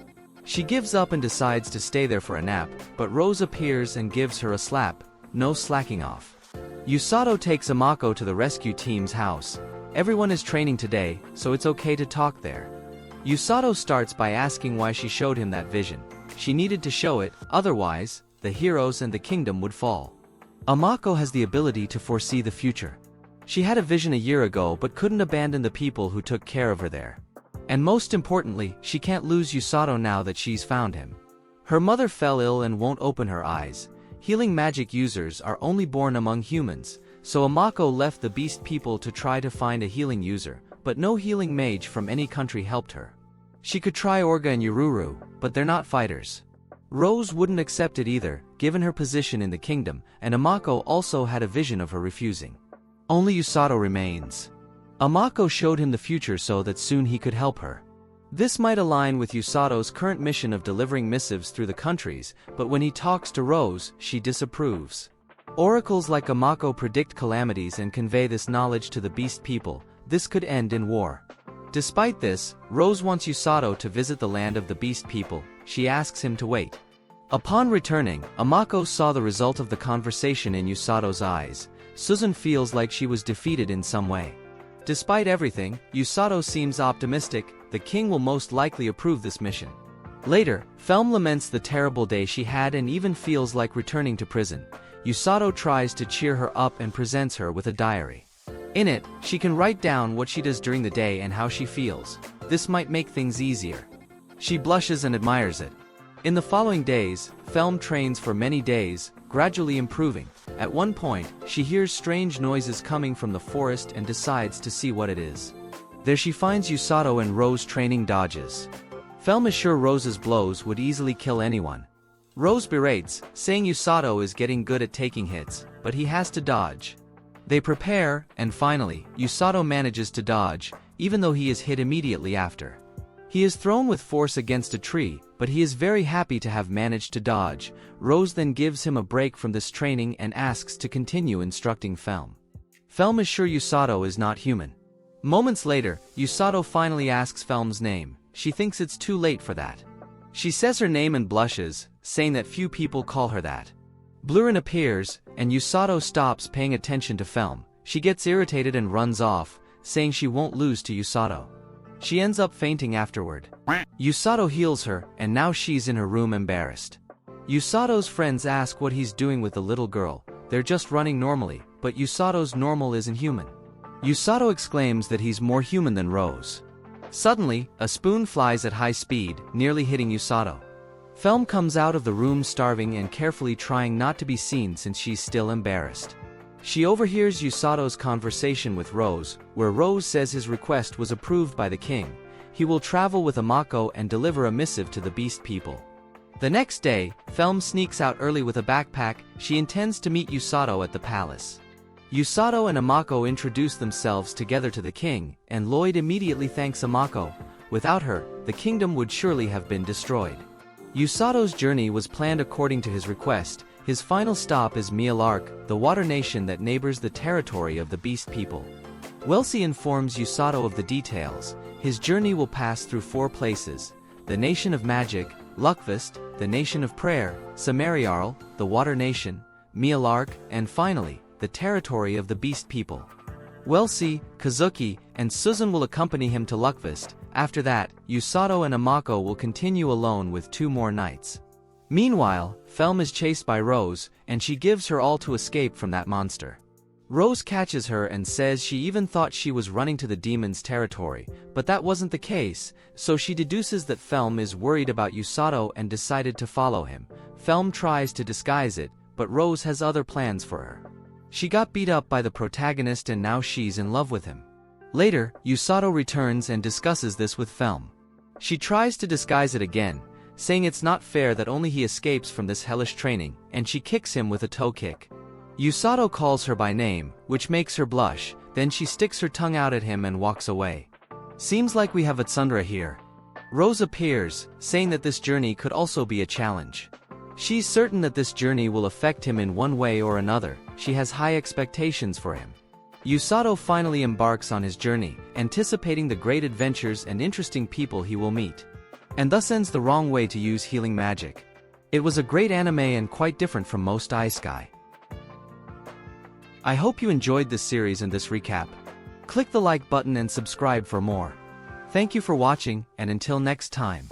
She gives up and decides to stay there for a nap, but Rose appears and gives her a slap. No slacking off. Usato takes Amako to the rescue team's house. Everyone is training today, so it's okay to talk there. Usato starts by asking why she showed him that vision. She needed to show it, otherwise, the heroes and the kingdom would fall. Amako has the ability to foresee the future. She had a vision a year ago but couldn't abandon the people who took care of her there. And most importantly, she can't lose Usato now that she's found him. Her mother fell ill and won't open her eyes. Healing magic users are only born among humans, so Amako left the beast people to try to find a healing user, but no healing mage from any country helped her. She could try Orga and Yururu, but they're not fighters. Rose wouldn't accept it either, given her position in the kingdom, and Amako also had a vision of her refusing. Only Usato remains. Amako showed him the future so that soon he could help her. This might align with Usato's current mission of delivering missives through the countries, but when he talks to Rose, she disapproves. Oracles like Amako predict calamities and convey this knowledge to the beast people. This could end in war. Despite this, Rose wants Usato to visit the land of the beast people. She asks him to wait. Upon returning, Amako saw the result of the conversation in Usato's eyes. Suzune feels like she was defeated in some way. Despite everything, Usato seems optimistic. The king will most likely approve this mission. Later, Felm laments the terrible day she had and even feels like returning to prison. Usato tries to cheer her up and presents her with a diary. In it, she can write down what she does during the day and how she feels. This might make things easier. She blushes and admires it. In the following days, Felm trains for many days, gradually improving. At one point, she hears strange noises coming from the forest and decides to see what it is. There she finds Usato and Rose training dodges. Felm is sure Rose's blows would easily kill anyone. Rose berates, saying Usato is getting good at taking hits, but he has to dodge. They prepare, and finally, Usato manages to dodge, even though he is hit immediately after. He is thrown with force against a tree, but he is very happy to have managed to dodge. Rose then gives him a break from this training and asks to continue instructing Felm. Felm is sure Usato is not human. Moments later, Usato finally asks Felm's name. She thinks it's too late for that. She says her name and blushes, saying that few people call her that. Blurin appears, and Usato stops paying attention to Felm. She gets irritated and runs off, saying she won't lose to Usato. She ends up fainting afterward. Usato heals her, and now she's in her room embarrassed. Usato's friends ask what he's doing with the little girl. They're just running normally, but Usato's normal isn't human. Usato exclaims that he's more human than Rose. Suddenly, a spoon flies at high speed, nearly hitting Usato. Felm comes out of the room starving and carefully trying not to be seen since she's still embarrassed. She overhears Usato's conversation with Rose, where Rose says his request was approved by the king. He will travel with Amako and deliver a missive to the beast people. The next day, Felm sneaks out early with a backpack. She intends to meet Usato at the palace. Usato and Amako introduce themselves together to the king, and Lloyd immediately thanks Amako. Without her, the kingdom would surely have been destroyed. Usato's journey was planned according to his request. His final stop is Mialark, the water nation that neighbors the territory of the beast people. Welsi informs Usato of the details. His journey will pass through 4 places: the nation of magic, Luckvist, the nation of prayer, Samariarl, the water nation, Mialark, and finally, the territory of the beast people. Welsi, Kazuki, and Suzun will accompany him to Luckvist. After that, Usato and Amako will continue alone with 2 more nights. Meanwhile, Felm is chased by Rose, and she gives her all to escape from that monster. Rose catches her and says she even thought she was running to the demon's territory, but that wasn't the case, so she deduces that Felm is worried about Usato and decided to follow him. Felm tries to disguise it, but Rose has other plans for her. She got beat up by the protagonist and now she's in love with him. Later, Usato returns and discusses this with Felm. She tries to disguise it again, saying it's not fair that only he escapes from this hellish training, and she kicks him with a toe kick. Usato calls her by name, which makes her blush, then she sticks her tongue out at him and walks away. Seems like we have a Tsundra here. Rose appears, saying that this journey could also be a challenge. She's certain that this journey will affect him in one way or another. She has high expectations for him. Usato finally embarks on his journey, anticipating the great adventures and interesting people he will meet. And thus ends the wrong way to use healing magic. It was a great anime and quite different from most isekai. I hope you enjoyed this series and this recap. Click the like button and subscribe for more. Thank you for watching, and until next time.